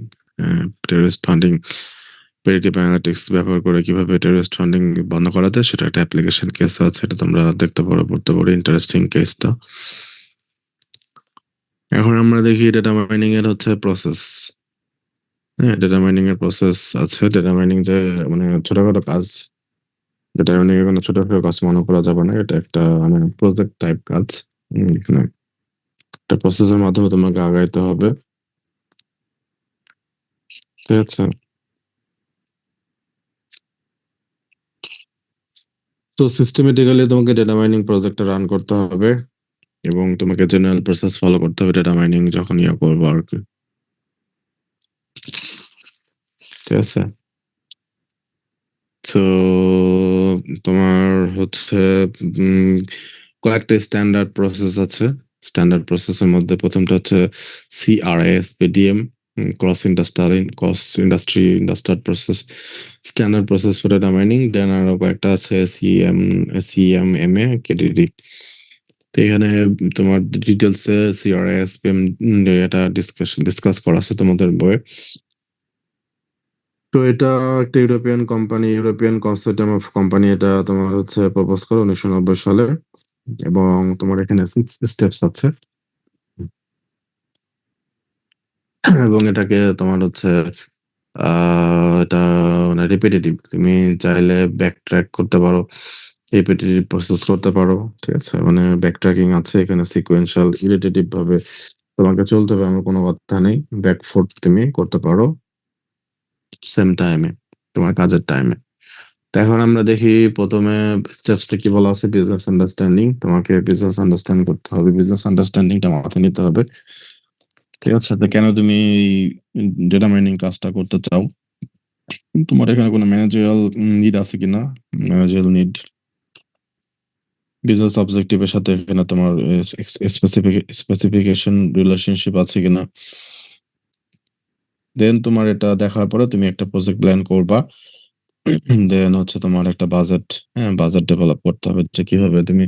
প্রেডিক্টিভ অ্যানালিটিক্স ব্যবহার করে কিভাবে টেররিস্ট ফান্ডিং বন্ধ করা যায় সেটা একটা অ্যাপ্লিকেশন কেস আছে, এটা তোমরা দেখতে পারো, পড়তে পারো, ইন্টারেস্টিং কেসটা। এখন আমরা দেখি ডেটা মাইনিং এর হচ্ছে প্রসেস। হ্যাঁ, ডেটা মাইনিং এর প্রসেস আছে। ডেটা মাইনিং যে মানে ছোটখাটো কাজ, ডেটা মাইনিং এর কোনো ছোটখাটো কাজ মনে করা যাবে না, এটা একটা মানে প্রজেক্ট টাইপ কাজ। এখানে একটা প্রসেসের মাধ্যমে তোমাকে আগাইতে হবে, ঠিক আছে? তো সিস্টেমেটিক্যালি তোমাকে ডেটা মাইনিং প্রজেক্টটা রান করতে হবে এবং তোমাকে জেনারেল প্রসেস ফলো করতে হবে ডেটা মাইনিং যখন ইয়ে করবো আর কি, ঠিক আছে? তো তোমার হচ্ছে উম, কয়েকটা স্ট্যান্ডার্ড প্রসেস আছে। স্ট্যান্ডার্ড প্রসেসের মধ্যে প্রথমটা হচ্ছে CRIS PDM, cross industrial process, standard process for data mining. Then আরো কয়েকটা আছে CMMA KDD। তো এখানে তোমার ডিটেলসে CRIS PM এটা ডিসকাস করা আছে তোমাদের বইয়ে। তো এটা একটা ইউরোপিয়ান কনসোর্টিয়াম অফ কোম্পানি, এটা তোমার হচ্ছে প্রপোজ করে 1990 সালে, এবং তোমার এখানে 6 স্টেপস আছে। এবং এটাকে তোমার হচ্ছে এটা মানে রিপিটেটিভ, তুমি চাইলে ব্যাক ট্র্যাক করতে পারো, রিপিটেটিভ প্রসেস করতে পারো, ঠিক আছে? মানে ব্যাক ট্র্যাকিং আছে এখানে, সিকোয়েন্সিয়াল ইরিটেটিভ ভাবে তোমাকে চলতে হবে এমন কোনো কথা নেই, ব্যাকফুট তুমি করতে পারো সেম টাইমে, তোমার কাজের টাইমে। তো এখন আমরা দেখি প্রথমে স্টেপসটা কি বলা আছে, বিজনেস আন্ডারস্ট্যান্ডিং। তোমাকে বিজনেস আন্ডারস্ট্যান্ড করতে হবে, বিজনেস আন্ডারস্ট্যান্ডিংটা মাথায় নিতে হবে, ঠিক আছে? তো কেন তুমি ডেটা মাইনিং কাজটা করতে চাও, তোমার এখানে কোনো ম্যানেজারিয়াল নিড আছে কিনা, ম্যানেজারিয়াল নিড, বিজনেস অবজেক্টিভের সাথে এখানে তোমার স্পেসিফিকেশন রিলেশনশিপ আছে কিনা। দেন তোমার এটা দেখার পরে তুমি একটা প্রজেক্ট প্ল্যান করবা। দেন হচ্ছে তোমার একটা বাজেট, হ্যাঁ, বাজেট ডেভেলপ করতে হবে যে কিভাবে তুমি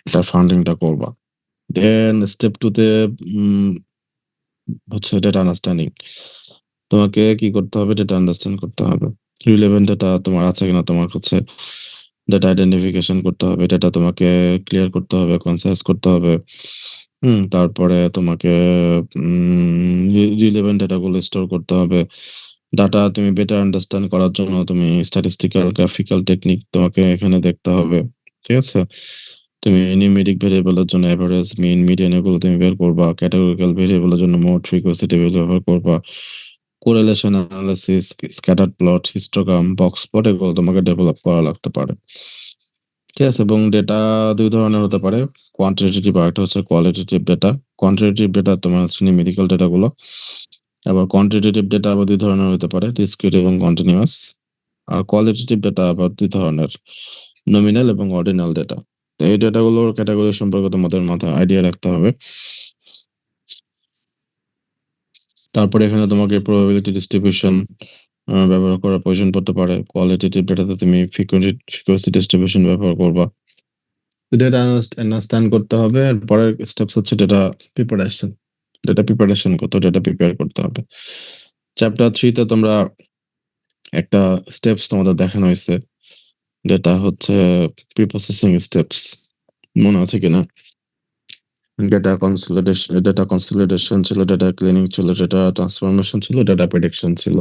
এটা ফান্ডিংটা করবা। দেন স্টেপ 2 তে হচ্ছে ডেটা আন্ডারস্ট্যান্ডিং। তোমাকে কি করতে হবে, ডেটা আন্ডারস্ট্যান্ড করতে হবে, রিলেভেন্ট ডেটা তোমার আছে কিনা, তোমার হচ্ছে ডেটা আইডেন্টিফিকেশন করতে হবে, ডেটা তোমাকে ক্লিয়ার করতে হবে, কনসাইজ করতে হবে। তারপরে তোমাকে রিলেভেন্ট ডেটাগুলো স্টোর করতে হবে। ডাটা তুমি বেটার আন্ডারস্ট্যান্ড করার জন্য তুমি স্ট্যাটিস্টিক্যাল গ্রাফিক্যাল টেকনিক তোমাকে এখানে দেখতে হবে, ঠিক আছে? তুমি নিউমেরিক ভেরিয়েবলের জন্য এভারেজ, মিন, মিডিয়ান এগুলো তুমি বের করবা, ক্যাটেগরিক্যাল ভেরিয়েবলের জন্য মোড, ফ্রিকোয়েন্সি টেবিল ব্যবহার করবা, correlation analysis, scatter plot, histogram, box plot এগুলো তোমাকে ডেভেলপ করা লাগতে পারে, ঠিক আছে? এবং ডেটা দুই ধরনের হতে পারে, কোয়ান্টিটেটিভ আর একটা হচ্ছে কোয়ালিটেটিভ ডেটা। কোয়ান্টিটেটিভ ডেটা তোমার হচ্ছে নিউমেরিক্যাল ডেটাগুলো, আবার কোয়ান্টিটেটিভ ডেটা আবার দুই ধরনের হতে পারে, ডিসক্রিট এবং কন্টিনিউয়াস। আর কোয়ালিটেটিভ ডেটা আবার দুই ধরনের, নমিনাল এবং অর্ডিনাল ডেটা। এই ডেটাগুলোর ক্যাটাগরি সম্পর্কে তোমাদের মাথায় আইডিয়া রাখতে হবে। তারপরে এখানে তোমাকে প্রবাবিলিটি ডিস্ট্রিবিউশন ব্যবহার করার প্রয়োজন পড়তে পারে। কোয়ালিটেটিভ ডেটাতে তুমি ফ্রিকোয়েন্সি ডিস্ট্রিবিউশন ব্যবহার করবা। ডেটা আন্ডারস্ট্যান্ড করতে হবে। আর পরের স্টেপস হচ্ছে প্রিপারেশন। কত ডেটা প্রিপেয়ার করতে হবে। চ্যাপ্টার 3 তে তোমরা একটা স্টেপস তোমাদের দেখানো হয়েছে, যেটা হচ্ছে প্রিপ্রসেসিং স্টেপস, মনে আছে কিনা? ডেটা কনসলিডেশন ছিল, ডেটা ক্লিনিং ছিল, ডেটা ট্রান্সফরমেশন ছিল, ডেটা প্রেডিকশন ছিল,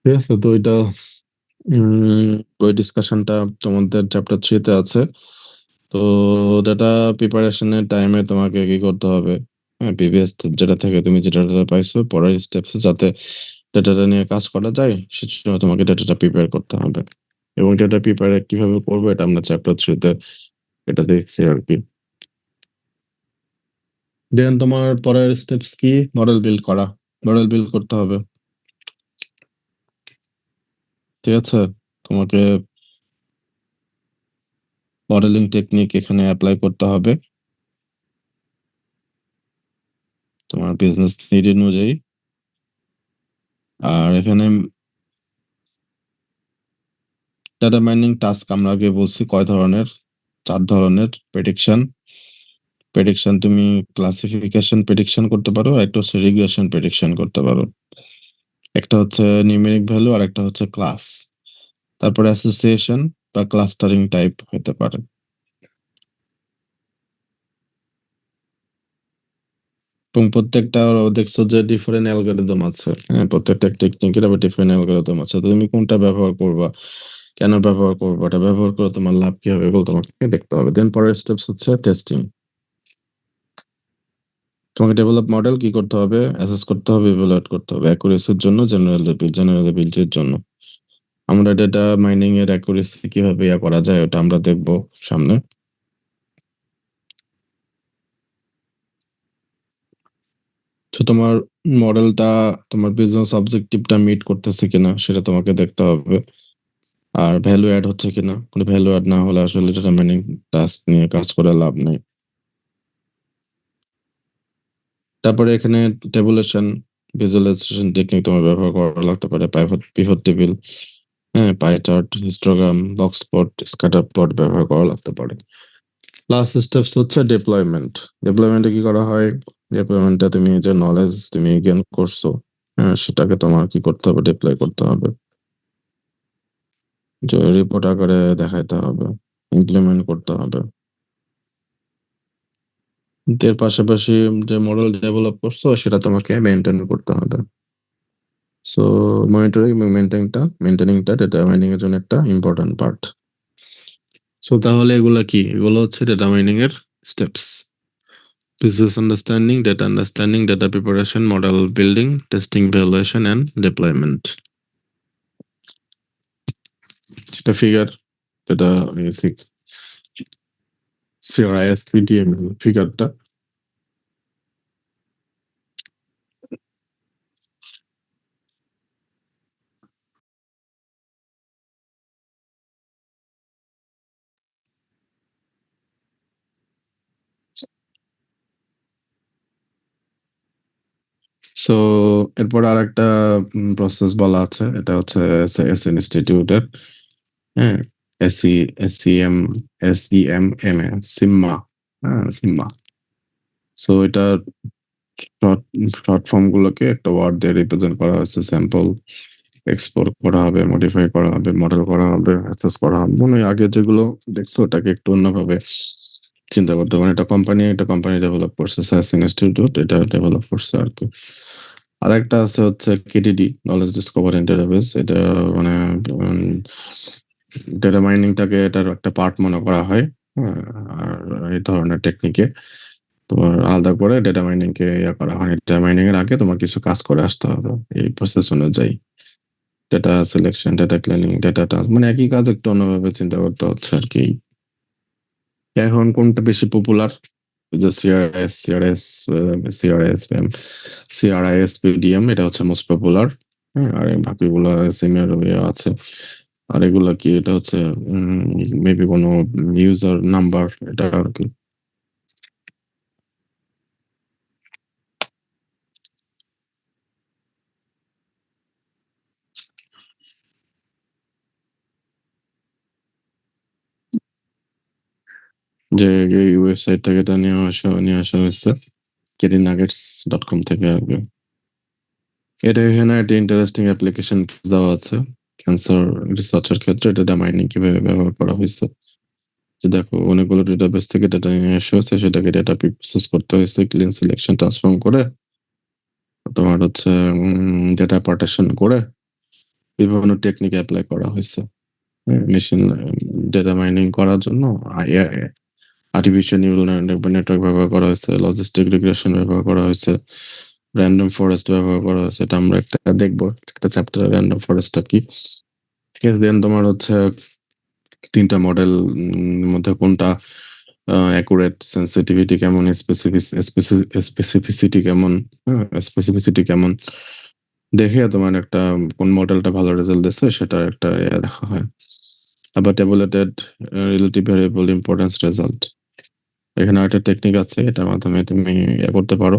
ঠিক আছে? তো এটা ওই ডিসকাশনটা তোমাদের চ্যাপ্টার 3 তে আছে। তো ডেটা প্রিপারেশনের টাইমে তোমাকে কি করতে হবে, হ্যাঁ, প্রিভিয়াস যেটা থেকে তুমি যেটা ডেটা পাইছো, পরের স্টেপস যাতে ডেটাটা নিয়ে কাজ করা যায় সেজন্য তোমাকে ডেটাটা প্রিপেয়ার করতে হবে। এবং ডেটা প্রিপেয়ার কিভাবে করবো এটা আমরা চ্যাপ্টার 3 তে এটা দেখছি আর কি। দেন তোমার পরের স্টেপস কি, মডেল বিল্ড করা, মডেল বিল্ড করতে হবে, ঠিক আছে? তোমাকে মডেলিং টেকনিক এখানে অ্যাপ্লাই করতে হবে তোমার বিজনেস নিড অনুযায়ী। আর এখানে ডাটা মাইনিং টাস্ক আমরা আগে বলছি কয় ধরনের, 4 ধরনের। প্রেডিকশন তুমি ক্লাসিফিকেশন প্রেডিকশন করতে পারো, আর একটা হচ্ছে রিগ্রেশন প্রেডিকশন করতে পারো। একটা হচ্ছে নিউমেরিক ভ্যালু আর একটা হচ্ছে ক্লাস। তারপরে অ্যাসোসিয়েশন বা ক্লাস্টারিং টাইপ হতে পারে। এবং প্রত্যেকটা দেখছো যে ডিফারেন্ট অ্যালগরিদম আছে, হ্যাঁ, প্রত্যেকটা টেকনিকের আবার ডিফারেন্ট অ্যালগরিদম আছে। তো তুমি কোনটা ব্যবহার করবা, কেন ব্যবহার করবা, এটা ব্যবহার করে তোমার লাভ কি হবে এগুলো তোমাকে দেখতে হবে। দেন পরের স্টেপস হচ্ছে টেস্টিং। তোমাকে ডেভেলপ মডেল কি করতে হবে, অ্যাসেস করতে হবে, ইভালুয়েট করতে হবে অ্যাকুরেসির জন্য, জেনারেলিটির জন্য। আমরা ডেটা মাইনিং এর অ্যাকুরেসি কিভাবে করা যায় ওটা আমরা দেখবো সামনে। তো তোমার মডেলটা তোমার বিজনেস অবজেক্টিভটা মিট করতেছে কিনা সেটা তোমাকে দেখতে হবে। আর ভ্যালু অ্যাড হচ্ছে কিনা, কোনো ভ্যালু অ্যাড না হলে আসলে ডেটা মাইনিং টাস্ক নিয়ে কাজ করে লাভ নেই। তারপরে এখানে টেবুলেশন ভিজুয়ালাইজেশন টেকনিক তোমার ব্যবহার করা লাগতে পারে, পিভট টেবিল, হ্যাঁ, pie chart, histogram, box plot, scatter plot ব্যবহার করা লাগতে পারে। লাস্ট স্টেপস হচ্ছে ডেপ্লয়মেন্টে কি করা হয়, ডেপ্লয়মেন্টে তুমি যে নলেজ তুমি গেইন করছো, হ্যাঁ, সেটাকে তোমার কি করতে হবে, ডিপ্লয় করতে হবে, যে রিপোর্ট আকারে দেখাইতে হবে, ইমপ্লিমেন্ট করতে হবে। এর পাশাপাশি যে মডেল ডেভেলপ করছো সেটা তোমাকে মেনটেন করতে হবে। সো মনিটরিং এবং মেনটেনিংটা ডেটা মাইনিং এর জন্য একটা ইম্পর্টেন্ট পার্ট। সো তাহলে এগুলা কি, এগুলো হচ্ছে ডেটা মাইনিং এর steps: business understanding, data preparation, model building, testing, evaluation, and deployment. সেটা ফিগার, যেটা CRIS PDM ফিগারটা। সো এরপর আর একটা প্রসেস বলা আছে, এটা হচ্ছে এস ইনস্টিটিউটের, হ্যাঁ, এসি এসিএম এসইএম সিম্মা, হ্যাঁ, সিম্মা। সো এটা শর্ট ফর্ম গুলোকে একটা ওয়ার্ড দিয়ে রিপ্রেজেন্ট করা হয়েছে। স্যাম্পল এক্সপোর্ট করা হবে, মডিফাই করা হবে, মডেল করা হবে, অ্যাসেস করা হবে। মনে হয় আগে যেগুলো দেখছো ওটাকে একটু অন্যভাবে চিন্তা করতে পারে। এটা কোম্পানি ডেভেলপ করছে, সায়েন্স ইনস্টিটিউট এটা ডেভেলপ করছে আর কি। আর একটা আছে হচ্ছে কেডিডি, নলেজ ডিসকভারি ডেটাবেস। এটা মানে ডেটা মাইনিংটাকে এটার একটা পার্ট মনে করা হয়, হ্যাঁ, আর এই ধরনের টেকনিকে তোমার আলাদা করে ডেটা মাইনিং কে ইয়ে করা হয়। ডেটা মাইনিং এর আগে তোমার কিছু কাজ করে আসতে হবে এই প্রসেস অনুযায়ী। ডেটা সিলেকশন, ডেটা ক্লিনিং, মানে একই কাজ একটু অন্যভাবে চিন্তা করতে হচ্ছে আর কি। এখন কোনটা বেশি পপুলার, যে সিআরআইএস পিডিএম, এটা হচ্ছে মোস্ট পপুলার, হ্যাঁ, আর বাকিগুলো সিমিলার আছে। আর এগুলা কি, এটা হচ্ছে মেবি কোনো ইউজার নাম্বার, এটা আর কি। যে এই ওয়েবসাইট থেকে এটা নিয়ে আসা হয়েছে, kdnuggets.com থেকে আর কি। এটা এখানে একটা ইন্টারেস্টিং অ্যাপ্লিকেশন দেওয়া আছে ক্যান্সার রিসার্চের ক্ষেত্রে ডেটা মাইনিং কিভাবে ব্যবহার করা হয়েছে। যে দেখো, অনেকগুলো ডেটাবেস থেকে ডেটা নিয়ে আসা হয়েছে, সেটাকে ডেটা প্রসেস করতে হয়েছে, ক্লিন সিলেকশন ট্রান্সফর্ম করে তোমার হচ্ছে ডেটা পার্টিশন করে বিভিন্ন টেকনিক অ্যাপ্লাই করা হয়েছে। মেশিন ডেটা মাইনিং করার জন্য আর্টিফিশিয়াল নিউরাল নেটওয়ার্ক ব্যবহার করা হয়েছে, লজিস্টিক রিগ্রেশন ব্যবহার করা হয়েছে, র্যান্ডম ফরেস্ট ব্যবহার করা হয়েছে। এটা আমরা একটা দেখবো, একটা চ্যাপ্টার র্যান্ডম ফরেস্টটা কি। ঠিক আছে, দেন তোমার হচ্ছে 3টা মডেল মধ্যে কোনটা অ্যাকুরেট, সেন্সিটিভিটি কেমন, স্পেসিফিসিটি কেমন, স্পেসিফিসিটি কেমন দেখে তোমার একটা কোন মডেলটা ভালো রেজাল্ট দিচ্ছে সেটা একটা দেখা হয়। আবার tabulated relative variable importance result, এখানে একটা টেকনিক আছে, এটার মাধ্যমে তুমি করতে পারো,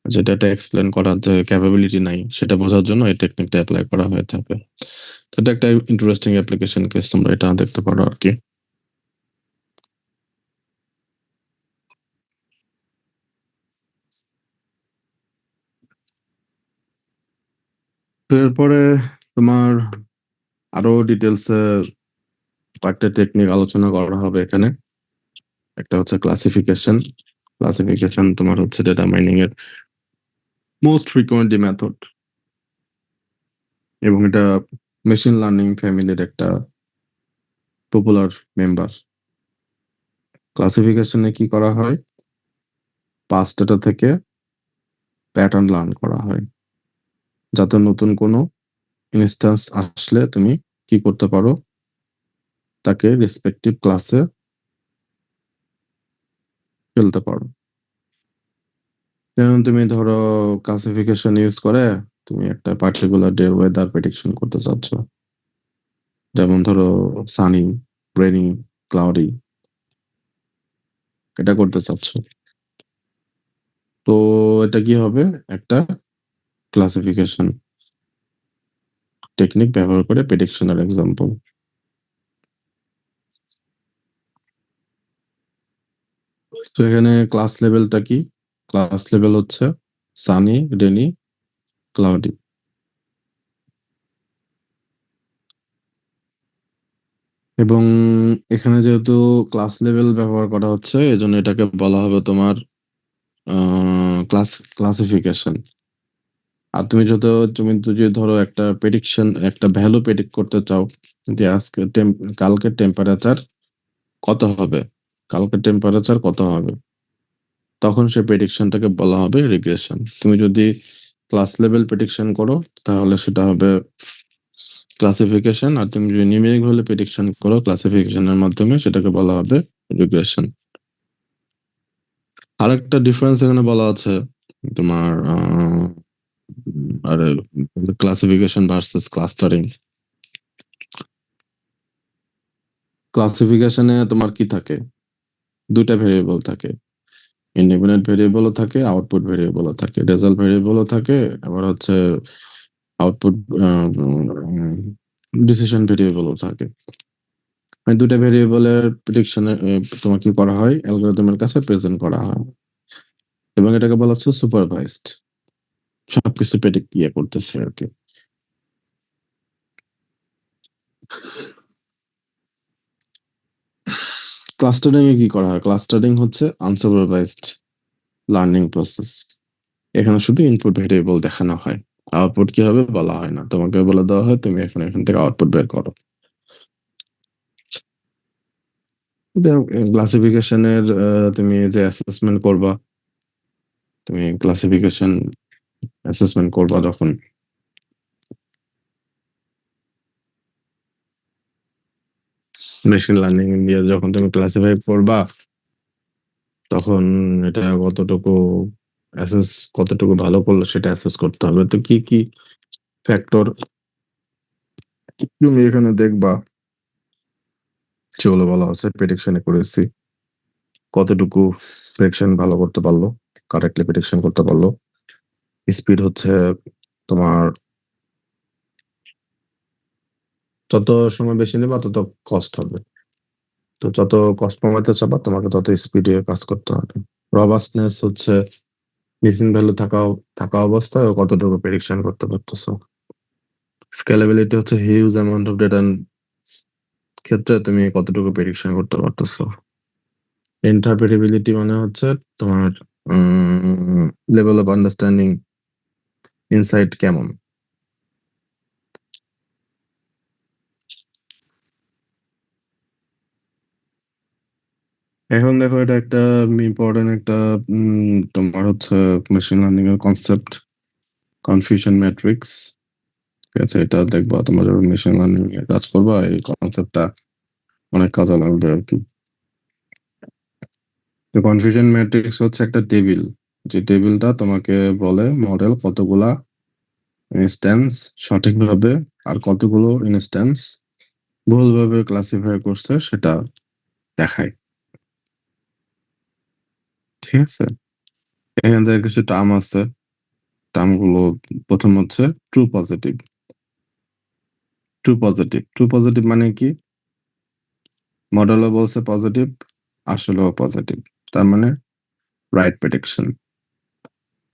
যেটা এক্সপ্লেন করার যে ক্যাপাবিলিটি নাই সেটা বোঝার জন্য এই টেকনিকটা অ্যাপ্লাই করা হয়ে থাকে। তো এটা একটা ইন্টারেস্টিং অ্যাপ্লিকেশন কেস, তোমরা এটা দেখতে পারো আর কি। তো এরপরে তোমার আরো ডিটেলস কয়েকটা টেকনিক আলোচনা করা হবে এখানে। একটা হচ্ছে ক্লাসিফিকেশন। ক্লাসিফিকেশন তোমার হচ্ছে ডেটা মাইনিং এর মোস্ট ফ্রিকোয়েন্টলি মেথড, এবং এটা মেশিন লার্নিং ফ্যামিলির একটা পপুলার মেম্বার। ক্লাসিফিকেশনে কি করা হয়, পাস্ট ডেটা থেকে প্যাটার্ন লার্ন করা হয়, যাতে নতুন কোনো ইনস্ট্যান্স আসলে তুমি কি করতে পারো, তাকে রেসপেক্টিভ ক্লাসে ফেলতে পারো। যেমন তুমি ধরো ক্লাসিফিকেশন ইউজ করে তুমি একটা পার্টিকুলার ডে ওয়েদার প্রেডিকশন করতে চাচ্ছ, যেমন ধরো সানি, রেনি, ক্লাউডি, এটা করতে চাচ্ছ। তো এটা কি হবে, একটা ক্লাসিফিকেশন টেকনিক ব্যবহার করে প্রেডিকশনের এক্সাম্পল। তো এখানে ক্লাস লেভেলটা কি, ক্লাস লেভেল হচ্ছে সানি, রেনি, ক্লাউডি। এবং এখানে যেহেতু ক্লাস লেভেল ব্যবহার করা হচ্ছে, এজন্য এটাকে বলা হবে তোমার ক্লাসিফিকেশন। আর তুমি যদি ধরো একটা প্রেডিকশন, একটা ভ্যালু প্রেডিক্ট করতে চাও যে আজকে কালকে টেম্পারেচার কত হবে, কালকে টেম্পারেচার কত হবে, তখন সেই প্রেডিকশনটাকে বলা হবে রিগ্রেশন। তুমি যদি ক্লাস লেভেল প্রেডিকশন করো তাহলে সেটা হবে ক্লাসিফিকেশন, আর তুমি যদি নিউমেরিক ভ্যালু প্রেডিকশন করো ক্লাসিফিকেশনের মাধ্যমে, সেটাকে বলা হবে রিগ্রেশন। আর একটা ডিফারেন্স এখানে বলা আছে তোমার আর ক্লাসিফিকেশন ভার্সেস ক্লাস্টারিং। ক্লাসিফিকেশনে তোমার কি থাকে, দুইটা ভেরিয়েবল থাকে, ইন্ডিপেন্ডেন্ট ভেরিয়েবলও থাকে, আউটপুট ভেরিয়েবলও থাকে, রেজাল্ট ভেরিয়েবলও থাকে, আবার হচ্ছে আউটপুট ডিসিশন ভেরিয়েবলও থাকে। মানে দুটা ভেরিয়েবলের প্রেডিকশনে তোমার কি করা হয়, অ্যালগরিদমের কাছে প্রেজেন্ট করা হয়, এবং এটাকে বলা হচ্ছে সুপারভাইজড, সবকিছু প্রেডিক্ট করতেছে আর কি। ক্লাস্টারিং এ কি করা হয়, ক্লাস্টারিং হচ্ছে আনসুপারভাইজড লার্নিং প্রসেস। এখানে শুধু ইনপুট ভেরিয়েবল দেখানো হয়, আউটপুট কি হবে বলা হয় না, তোমাকে বলে দেওয়া হয় তুমি এখান থেকে আউটপুট বের করো। ক্লাসিফিকেশনের তুমি যে অ্যাসেসমেন্ট করবা, তুমি ক্লাসিফিকেশন অ্যাসেসমেন্ট করবা যখন, মেশিন লার্নিং দিয়ে যখন তুমি ক্লাসিফাই করবা, তখন এটা কতটুকু ভালো করলো সেটা অ্যাসেস করতে হবে। তো কি কি ফ্যাক্টর তুমি এখানে দেখবা, সেগুলো বলা আছে প্রেডিকশনে করেছি, কতটুকু প্রেডিকশন ভালো করতে পারলো, কারেক্টলি প্রেডিকশন করতে পারলো। স্পিড হচ্ছে তোমার যত সময় বেশি নেবা তত কস্ট হবে, তো যত কস্ট কমাতে চাবা তোমাকে তত স্পিডে কাজ করতে হবে। রবাস্টনেস হচ্ছে মিসিং ভ্যালু থাকা অবস্থায় কতটুকু প্রেডিকশন করতে পারতেছো। স্কেলেবিলিটি হচ্ছে হিউজ অ্যামাউন্ট অফ ডেটার ক্ষেত্রে তুমি কতটুকু প্রেডিকশন করতে পারতেছো। ইন্টারপ্রেটেবিলিটি মানে হচ্ছে তোমার লেভেল অফ আন্ডারস্ট্যান্ডিং, ইনসাইট কেমন। এখন দেখো এটা একটা ইম্পর্টেন্ট একটা তোমার হচ্ছে মেশিন লার্নিং এর কনসেপ্ট, কনফিউশন ম্যাট্রিক্স। ঠিক আছে, এটা দেখবা তোমরা যখন মেশিন লার্নিং এ কাজ করবা, এই কনসেপ্টটা অনেক কাজে লাগবে আর কি। তো কনফিউশন ম্যাট্রিক্স হচ্ছে একটা টেবিল, যে টেবিলটা তোমাকে বলে মডেল কতগুলা ইনস্ট্যান্স সঠিকভাবে আর কতগুলো ইনস্ট্যান্স ভুলভাবে ক্লাসিফাই করছে সেটা দেখায়। ঠিক আছে, এখান থেকে কিছু টার্ম আছে, টার্মগুলো প্রথম হচ্ছে ট্রু পজিটিভ। ট্রু পজিটিভ মানে কি? মডেলও বলছে পজিটিভ, আসলেও পজিটিভ, তার মানে রাইট প্রেডিকশন।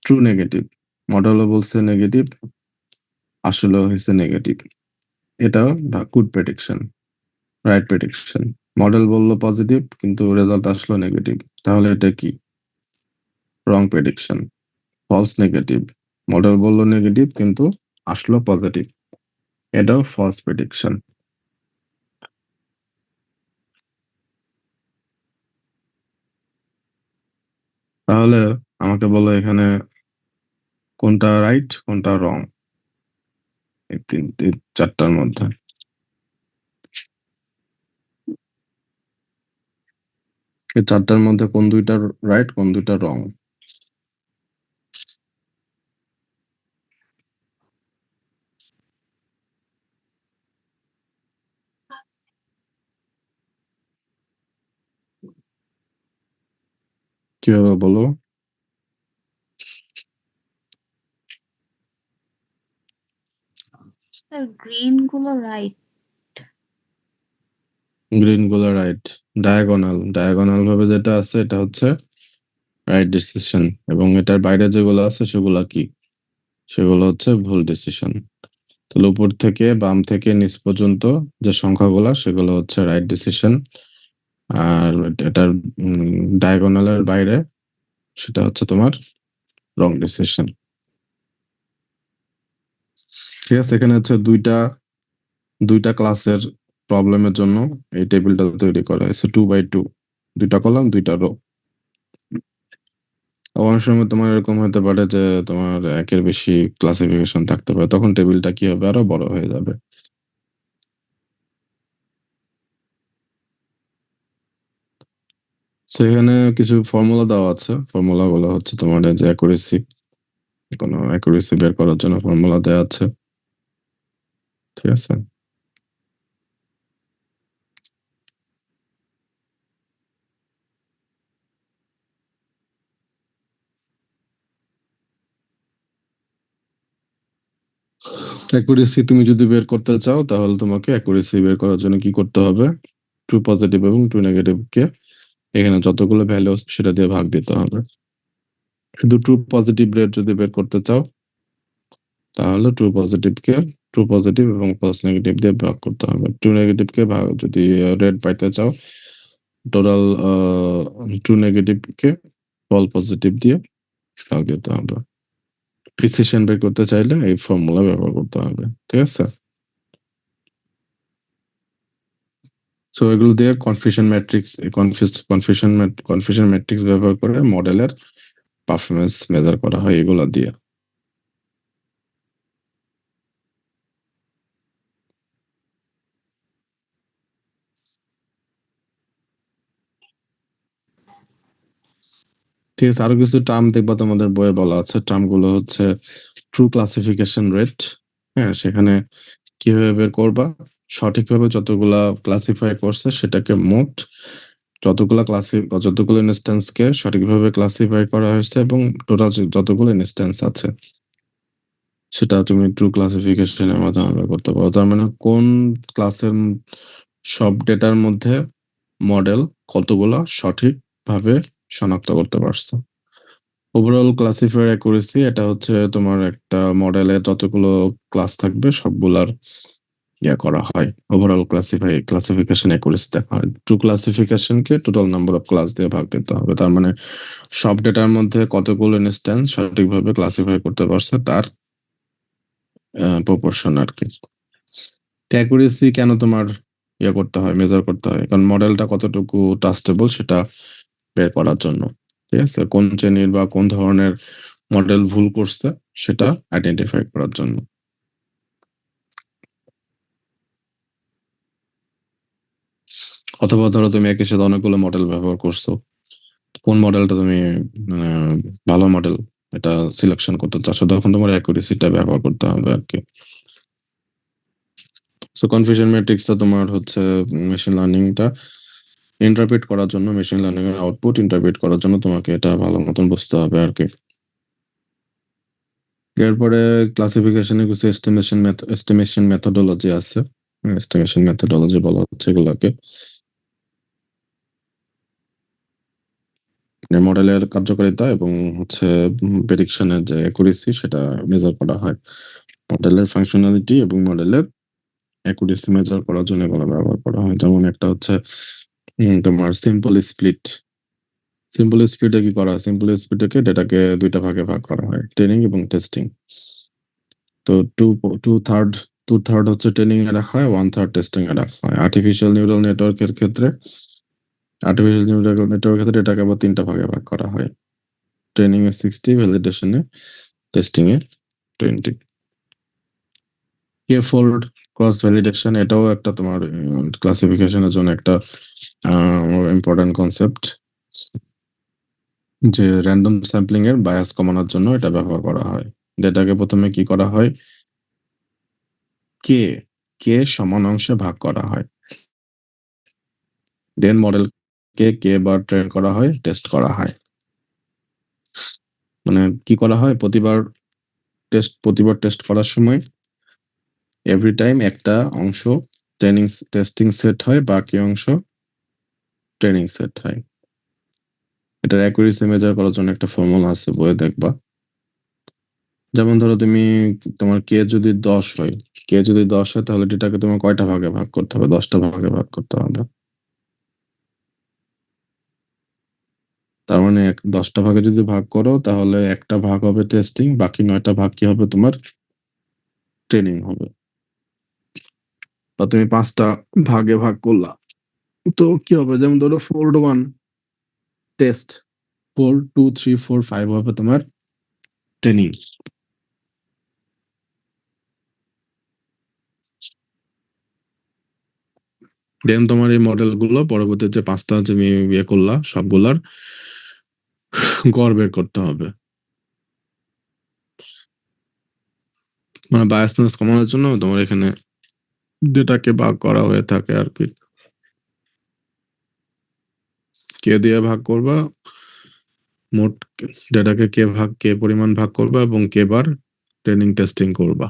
ট্রু নেগেটিভ, মডেলও বলছে নেগেটিভ, আসলেও হয়েছে নেগেটিভ, এটাও good prediction, right prediction. Model বললো পজিটিভ কিন্তু রেজাল্ট আসলো নেগেটিভ, তাহলে এটা কি? রং প্রেডিকশন। ফলস নেগেটিভ, মডেল বললো নেগেটিভ কিন্তু আসলো পজিটিভ, এটাও ফলস প্রেডিকশন। তাহলে আমাকে বলো এখানে কোনটা রাইট কোনটা রং, এই চারটার মধ্যে। এই চারটার মধ্যে কোন দুইটা রাইট কোন দুইটা রং? কিভাবে বলো? স্যার গ্রিন গুলো রাইট। গ্রিন গুলো রাইট, ডায়াগোনাল ভাবে যেটা আছে এটা হচ্ছে রাইট ডিসিশন, এবং এটার বাইরে যেগুলো আছে সেগুলা কি? সেগুলো হচ্ছে ভুল ডিসিশন। তাহলে উপর থেকে বাম থেকে নিচ পর্যন্ত যে সংখ্যাগুলা সেগুলো হচ্ছে রাইট ডিসিশন, আর এটার ডায়াগোনালের বাইরে সেটা হচ্ছে তোমার রং ডিসিশন। ঠিক আছে, এখানে হচ্ছে দুইটা ক্লাসের প্রবলেমের জন্য এই টেবিলটা তৈরি করা হয়েছে 2 by 2, দুইটা কলাম দুইটা রো। অনেক সময় তোমার এরকম হতে পারে যে তোমার একের বেশি ক্লাসিফিকেশন থাকতে পারে, তখন টেবিলটা কি হবে? আরো বড় হয়ে যাবে। সেখানে কিছু ফর্মুলা দেওয়া আছে, ফর্মুলা গুলো হচ্ছে তোমার যে অ্যাকুরেসি, কোনো অ্যাকুরেসি বের করার জন্য ফর্মুলা দেওয়া আছে। ঠিক আছে, অ্যাকুরেসি তুমি যদি বের করতে চাও তাহলে তোমাকে অ্যাকুরেসি বের করার জন্য কি করতে হবে? ট্রু পজিটিভ এবং ট্রু নেগেটিভ কে এখানে যতগুলো ভ্যালু সেটা দিয়ে ভাগ দিতে হবে। শুধু ট্রু পজিটিভ রেট যদি বের করতে চাও তাহলে ট্রু পজিটিভ এবং ফলস নেগেটিভ দিয়ে ভাগ করতে হবে। ট্রু নেগেটিভ কে ভাগ যদি রেট পাইতে চাও, টোটাল ট্রু নেগেটিভ কে ফল পজিটিভ দিয়ে ভাগ দিতে হবে। প্রিসিশন বের করতে চাইলে এই ফর্মুলা ব্যবহার করতে হবে। ঠিক আছে, সো এগুলো দিয়ে কনফিউশন ম্যাট্রিক্স ব্যবহার করে মডেলের পারফরমেন্স মেজার করা হয় এগুলা দিয়ে। ঠিক আছে, আরো কিছু টার্ম দেখবা তোমাদের বইয়ে বলা আছে, টার্ম গুলো হচ্ছে ট্রু ক্লাসিফিকেশন রেট। হ্যাঁ, সেখানে কিভাবে বের করবা? সঠিকভাবে যতগুলা ক্লাসিফাই করছে সেটাকে মোট যতগুলো ইনস্ট্যান্সকে সঠিকভাবে ক্লাসিফাই করা হয়েছে এবং টোটাল যতগুলো ইনস্ট্যান্স আছে সেটা তুমি ট্রু ক্লাসিফিকেশনের মাধ্যমে বের করতে পারো। তার মানে কোন ক্লাসের সব ডেটার মধ্যে মডেল কতগুলা সঠিকভাবে শনাক্ত করতে পারছে। ওভারঅল ক্লাসিফায়ার অ্যাকুরেসি, এটা হচ্ছে তোমার একটা মডেলে যতগুলো ক্লাস থাকবে সবগুলার করা হয়, ওভারঅল ক্লাসিফিকেশন অ্যাকুরেসি দেখা হয়। ট্রু ক্লাসিফিকেশনকে টোটাল নাম্বার অফ ক্লাস দিয়ে ভাগ দিতে হবে, তার মানে সব ডেটার মধ্যে কতগুলো ইনস্ট্যান্স সঠিকভাবে ক্লাসিফাই করতে পারছে তার প্রপোর্শন আর কি। অ্যাকুরেসি কেন তোমার করতে হয়, মেজার করতে হয়? কারণ মডেলটা কতটুকু ট্রাস্টেবল সেটা বের করার জন্য। ঠিক আছে, কোন শ্রেণীর বা কোন ধরনের মডেল ভুল করছে সেটা আইডেন্টিফাই করার জন্য। অথবা ধরো তুমি একই সাথে অনেকগুলো মডেল ব্যবহার করছো, কোন মডেলটা তুমি ভালো মডেল এটা সিলেকশন করতে চাচ্ছ, তখন তোমার অ্যাকুরেসিটা ব্যবহার করতে হবে আর কি। সো কনফিউশন ম্যাট্রিক্সটা তোমার হচ্ছে মেশিন লার্নিংটা ইন্টারপ্রেট করার জন্য, মেশিন লার্নিং এর আউটপুট ইন্টারপ্রেট করার জন্য তোমাকে এটা ভালো মতন বুঝতে হবে আর কি। এরপরে ক্লাসিফিকেশনে কিছু এস্টিমেশন মেথোডোলজি আছে। এস্টিমেশন মেথোডোলজি বলা হচ্ছে এগুলাকে। মডেলের কার্যকারিতা এবং হচ্ছে প্রেডিকশনের যে অ্যাকুরেসি সেটা মেজার করা হয়। মডেলের ফাংশনালিটি এবং মডেলের অ্যাকুরেসি মেজার করার জন্য এগুলো ব্যবহার করা হয়। যেমন একটা হচ্ছে তোমার সিম্পল স্প্লিট। সিম্পল স্প্লিটে কি করা হয়? সিম্পল স্প্লিটকে ডেটাকে দুইটা ভাগে ভাগ করা হয়, ট্রেনিং এবং টেস্টিং। তো টু থার্ড হচ্ছে ট্রেনিং এ রাখা হয়, 1/3 টেস্টিং এ রাখা হয়। আর্টিফিশিয়াল নিউরাল নেটওয়ার্কের ক্ষেত্রে এটাকে আবার 3টা ভাগে ভাগ করা হয়। ট্রেনিং এ 60, ভ্যালিডেশনে, টেস্টিং এ 20। কে ফোল্ড ক্রস ভ্যালিডেশন এটাও একটা তোমার ক্লাসিফিকেশনের জন্য একটা ইম্পর্টেন্ট কনসেপ্ট, যে র্যান্ডম স্যাম্পলিং এর বায়াস কমানোর জন্য এটা ব্যবহার করা হয়। ডেটাকে প্রথমে কি করা হয়, কে কে সমান অংশে ভাগ করা হয়, দেন মডেল কে বার ট্রেন করা হয়, টেস্ট করা হয়। মানে কি করা হয়, প্রতিবার টেস্ট করার সময় এভরি টাইম একটা অংশ টেস্টিং সেট হয়, বাকি অংশ ট্রেনিং সেট হয়। এটার অ্যাকুরেসি মেজার করার জন্য একটা ফর্মুলা আছে, বইয়ে দেখবা। যেমন ধরো তোমার কে যদি 10 হয়, তাহলে এটাকে তোমার কয়টা ভাগে ভাগ করতে হবে? 10টা ভাগে ভাগ করতে হবে। তার মানে 10টা ভাগে যদি ভাগ করো তাহলে একটা ভাগ হবে টেস্টিং, বাকি 9টা ভাগ কি হবে? তোমার ট্রেনিং হবে। বা তুমি 5টা ভাগে ভাগ করলা, তো কি হবে? যেমন ধরো ফোল্ড 1 টেস্ট, ফোল্ড 2, 3, 4, 5 হবে তোমার ট্রেনিং। দেন তোমার এই মডেল গুলো পরবর্তীতে 5টা তুমি ইয়ে করলা, সবগুলার গড় বের করতে হবে। মানে বায়াসনেস কমানোর জন্য তোমার এখানে ডেটাকে ভাগ করা হয়ে থাকে আর কি। কে দিয়ে ভাগ করবা, মোট ডেটাকে কে পরিমাণ ভাগ করবা এবং কে বার ট্রেনিং টেস্টিং করবা।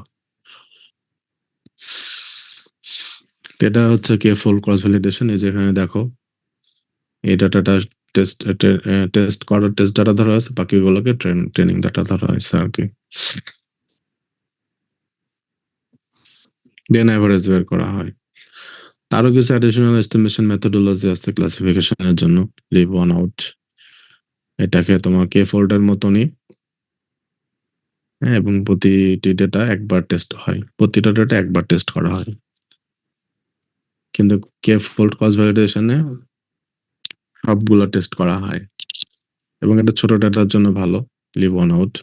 এটা হচ্ছে কে ফোল্ড ক্রস ভ্যালিডেশন। এই যেখানে দেখো এই ডাটাটা টেস্ট করার টেস্ট ডাটা ধরা হয়েছে, বাকিগুলোকে ট্রেনিং ডাটা ধরা হয়েছে আর কি। দেন অ্যাভারেজ বের করা হয়। আরো কিছু অ্যাডিশনাল এস্টিমেশন মেথোডোলজি আছে ক্লাসিফিকেশনের জন্য। লিভ ওয়ান আউট, এটাকে তোমার কে ফোল্ডের মতনই, হ্যাঁ, এবং প্রতিটা ডেটা একবার টেস্ট করা হয়। কিন্তু কে ফোল্ড ক্রস ভ্যালিডেশনে সবগুলো টেস্ট করা হয় এবং এটা ছোট ডেটার জন্য ভালো। Leave one out.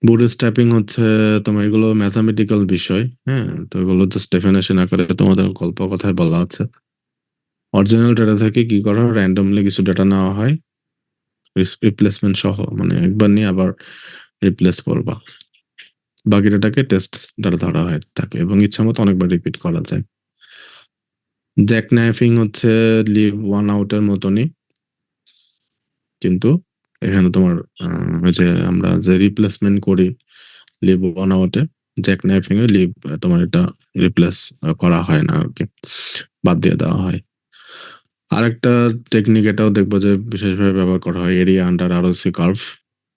বুটস্ট্র্যাপিং হচ্ছে তোমার এগুলো ম্যাথামেটিক্যাল বিষয়, হ্যাঁ, তো এগুলো জাস্ট ডেফিনেশন আকারে তোমাদের গল্প কথায় বলা আছে। অরিজিনাল ডেটা থেকে কি করা হয়, র্যান্ডমলি কিছু ডেটা নেওয়া হয়, রিপ্লেসমেন্ট সহ, মানে একবার নিয়ে আবার রিপ্লেস করবা, বাকি ডেটাকে টেস্ট ডাটা ধরা হয় থাকে এবং ইচ্ছা মতো অনেকবার রিপিট করা যায়। জ্যাক নাইফিং হচ্ছে লিভ ওয়ান আউটের মতনই, কিন্তু এখানে তোমার ওই যে আমরা যে রিপ্লেসমেন্ট করি লিভ ওয়ান আউটে, জ্যাক নাইফিং এ লিভ তোমার এটা রিপ্লেস করা হয় না আর কি, বাদ দিয়ে দেওয়া হয়। আরেকটা টেকনিক, এটাও দেখবো যে বিশেষভাবে ব্যবহার করা হয়, এরিয়া আন্ডার আরওসি কার্ভ।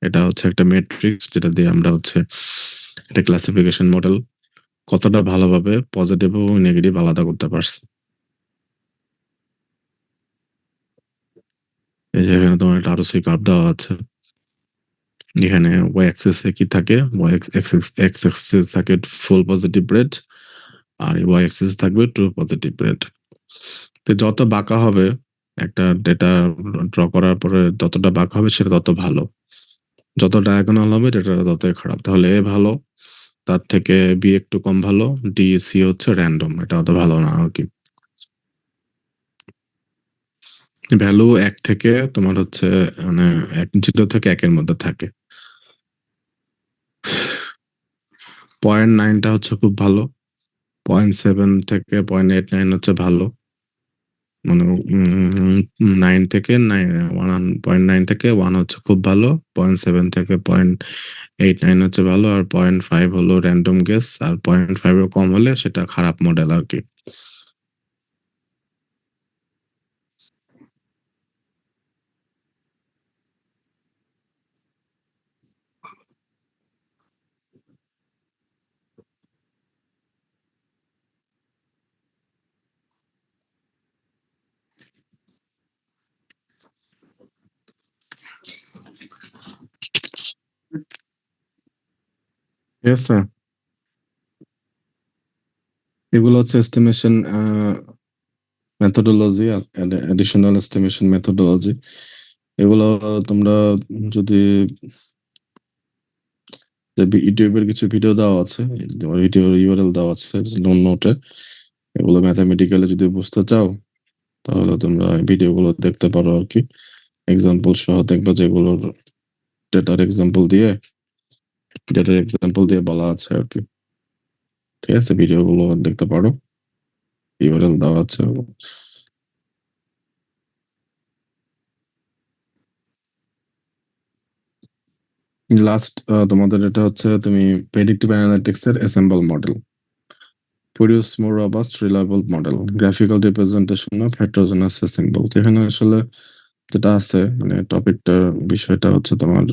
এটা হচ্ছে একটা মেট্রিক্স যেটা দিয়ে আমরা হচ্ছে একটা ক্লাসিফিকেশন মডেল কতটা ভালোভাবে পজিটিভ এবং নেগেটিভ আলাদা করতে পারছে। এই যে এখানে তোমার একটা আরওসি কার্ভ দেওয়া আছে। এখানে ওয়াই অ্যাক্সিসে কি থাকে, এক্স অ্যাক্সিস থাকে ফুল পজিটিভ রেট, আর ওয়াই অ্যাক্সিস থাকবে ট্রু পজিটিভ রেট। তো যত বাঁকা হবে একটা ডেটা ড্র করার পরে, যতটা বাঁকা হবে সেটা তত ভালো, যত ডায়াগোনাল হবে ডেটাটা ততই খারাপ। তাহলে এ ভালো, তার থেকে বি একটু কম ভালো, ডি সি হচ্ছে র্যান্ডম, এটা অত ভালো না আর কি। ভ্যালু 1 থেকে তোমার হচ্ছে মানে 0 থেকে 1-এর মধ্যে থাকে। 0.9টা হচ্ছে খুব ভালো, 0.7 থেকে 0.89 হচ্ছে ভালো, মানে 9 থেকে 1.9 থেকে 1 হচ্ছে খুব ভালো, 0.7 থেকে 0.89 হচ্ছে ভালো, আর 0.5 হলো র্যান্ডম গেস, আর 0.5 এর কম হলে সেটা খারাপ মডেল আর কি। ঠিক আছে, এগুলো হচ্ছে estimation methodology, additional estimation methodology. এগুলো তোমরা যদি ইউটিউবের কিছু ভিডিও দেওয়া আছে, ভিডিওর ইউআরএল দেওয়া আছে নোটে, এগুলো ম্যাথামেটিক্যালি যদি বুঝতে চাও তাহলে তোমরা ভিডিওগুলো দেখতে পারো আর কি। এক্সাম্পল সহ দেখবা যেগুলোর ডেটার এক্সাম্পল দিয়ে বলা আছে আর কি। ঠিক আছে, ভিডিওগুলো দেখতে পারো, ইউআরএল দেওয়া আছে। লাস্ট তোমাদের এটা হচ্ছে তুমি প্রেডিক্টিভ অ্যানালিটিক্স এর ensemble model, produce more robust reliable model, graphical representation of heterogeneous ensemble. এখানে আসলে যেটা আছে মানে টপিকটার বিষয়টা হচ্ছে তোমার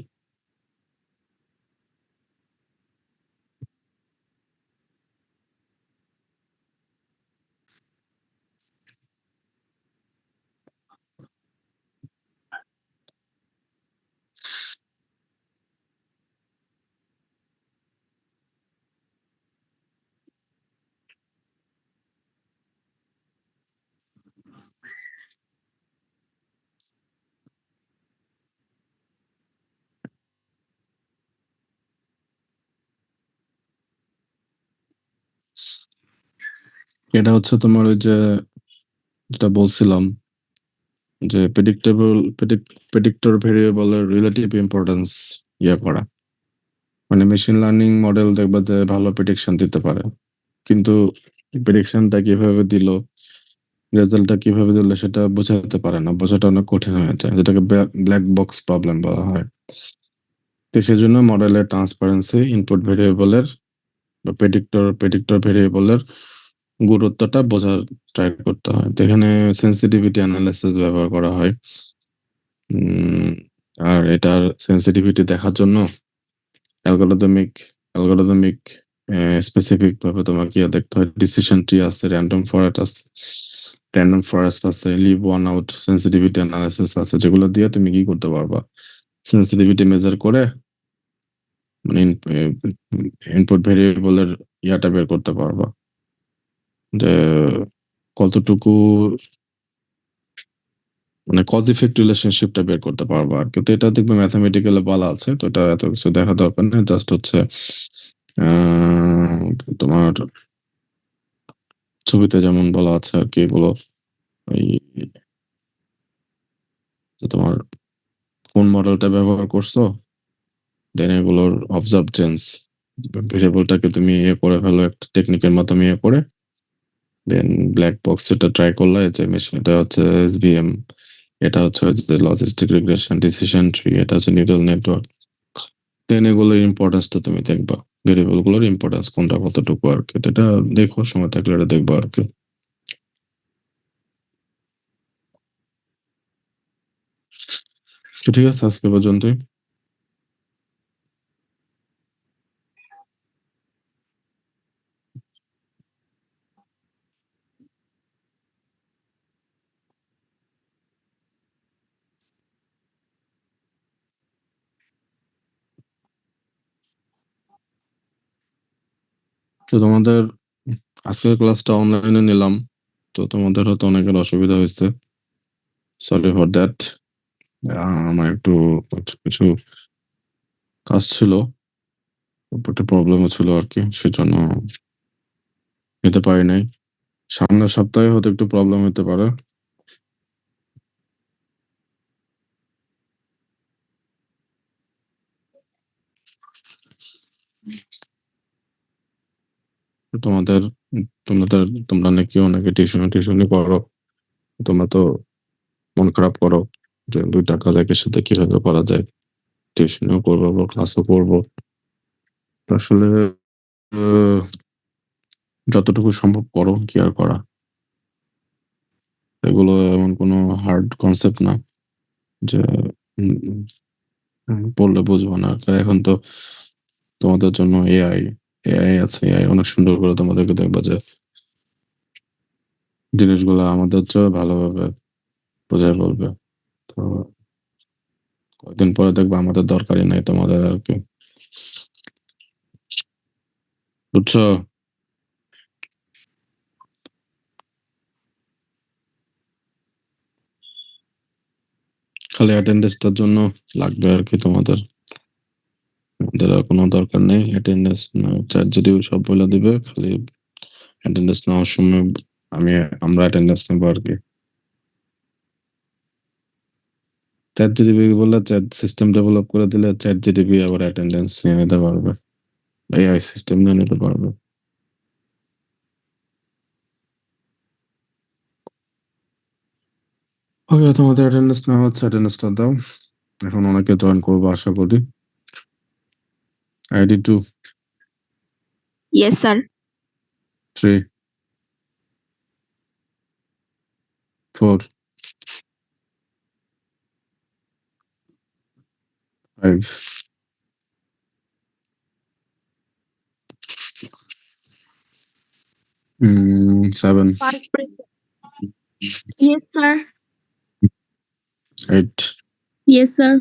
এটা হচ্ছে তোমার ওই যে যেটা বলছিলাম যে প্রেডিক্টর ভেরিয়েবলের রিলেটিভ ইম্পর্টেন্স ইয়ে করা, মানে মেশিন লার্নিং মডেল দেখবা যে ভালো প্রেডিকশন দিতে পারে, কিন্তু প্রেডিকশনটা কিভাবে দিল, রেজাল্টটা কিভাবে দিল সেটা বোঝাতে পারে না, বোঝাটা অনেক কঠিন হয়ে যায়, যেটাকে ব্ল্যাক বক্স প্রবলেম বলা হয়। তো সেজন্য মডেলের ট্রান্সপারেন্সি, ইনপুট ভেরিয়েবলের বা প্রেডিক্টর ভেরিয়েবলের গুরুত্বটা বোঝার ট্রাই করতে হয়। তো এখানে সেন্সিটিভিটি অ্যানালাইসিস ব্যবহার করা হয়। উম, আর এটার সেন্সিটিভিটি দেখার জন্য অ্যালগরিদমিক অ্যালগরিদমিক স্পেসিফিক ভাবে তোমাকে ইয়ে দেখতে হয়, ডিসিশন ট্রি আছে, র্যান্ডম ফরেস্ট আছে, leave one out sensitivity analysis আছে, যেগুলো দিয়ে তুমি কি করতে পারবা, সেন্সিটিভিটি মেজার করে মানে ইনপুট ভেরিয়েবলের ইয়াটা বের করতে পারবা, যে কতটুকু মানে কজ ইফেক্ট রিলেশনশিপটা বের করতে পারবো আর কি। তো এটা দেখবে ম্যাথামেটিক্যালি বলা আছে, তো এটা এত কিছু দেখা দরকার নেই, জাস্ট হচ্ছে আহ, তোমার ছবিতে যেমন বলা আছে আর কি, বলো ওই যে তোমার কোন মডেলটা ব্যবহার করছো, দেন এগুলোর অবজার্ভ চেঞ্জ, ভেরিয়েবলটাকে তুমি ইয়ে করে ফেলো একটা টেকনিকের মাধ্যমে ইয়ে করে, দেন ব্ল্যাক বক্স যেটা ট্রাই করলে যে মেশিন, এটা হচ্ছে এসভিএম, এটা হচ্ছে যে লজিস্টিক রিগ্রেশন, ডিসিশন ট্রি, এটা হচ্ছে নিউরাল নেটওয়ার্ক। দেন এগুলোর ইম্পর্টেন্সটা তুমি দেখবা, ভেরিয়েবল গুলোর ইম্পর্টেন্স কোনটা কতটুকু আর কি। তো এটা দেখো, সময় থাকলে এটা দেখবা আর কি। তো ঠিক আছে, আজকে পর্যন্তই। তো তোমাদের আজকের ক্লাসটা অনলাইনে নিলাম, তো তোমাদের হয়তো অনেকের অসুবিধা হয়েছে, সরি ফর দ্যাট। আমার একটু কিছু কাজ ছিল, একটু প্রবলেমও ছিল আর কি, সেজন্য নিতে পারি নাই। সামনের সপ্তাহে হয়তো একটু প্রবলেম হতে পারে। তোমরা নাকি অনেকে টিউশনি করো, তোমরা তো মন খারাপ করো যে 2 টাকা একই সাথে কিভাবে করা যায়, টিউশনিও করবো আবার ক্লাসও করবো। আসলে যতটুকু সম্ভব করো, কি আর করা। এগুলো এমন কোনো হার্ড কনসেপ্ট না যে পড়লে বুঝবো না। আর এখন তো তোমাদের জন্য এআই আছে, এআই অনেক সুন্দর করে তোমাদেরকে দেখবা যে জিনিসগুলো আমাদের চেয়ে ভালোভাবে বোঝায় বলবে। তো কয়েকদিন পরে দেখবা আমাদের দরকারই নাই তোমাদের আর কি, বুঝছো? খালি অ্যাটেন্ডেন্সটার জন্য লাগবে আর কি তোমাদের, আমাদের আর কোনো দরকার নেই অ্যাটেন্ডেন্স। চ্যাট যদি সব বলে দিবে, খালি অ্যাটেন্ডেন্স নেওয়ার সময় আমরা অ্যাটেন্ডেন্স নেবো আর কি। চ্যাট জিটিপি বললে, চ্যাট সিস্টেম ডেভেলপ করে দিলে চ্যাট জিটিপি আবার অ্যাটেন্ডেন্স নিয়ে নিতে পারবে, এআই সিস্টেম নিয়ে নিতে পারবে। ওকে, তোমাদের অ্যাটেন্ডেন্স নেওয়া হচ্ছে, অ্যাটেন্ডেন্সটা দাও। এখন অনেকে জয়েন করবো আশা করি। ID 2, Yes, sir. 3, 4, 5, 7, Yes, sir. 8, Yes, sir.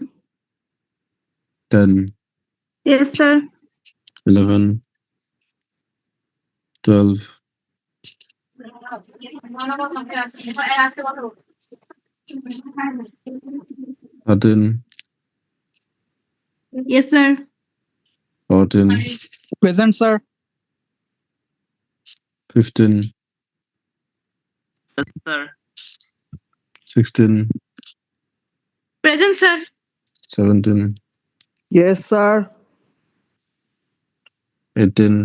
10, Yes, sir. 11, 12, 13, Yes, sir. 14, Present, sir. 15, Yes, sir. 16, Present, sir. 17, Yes, sir. 18,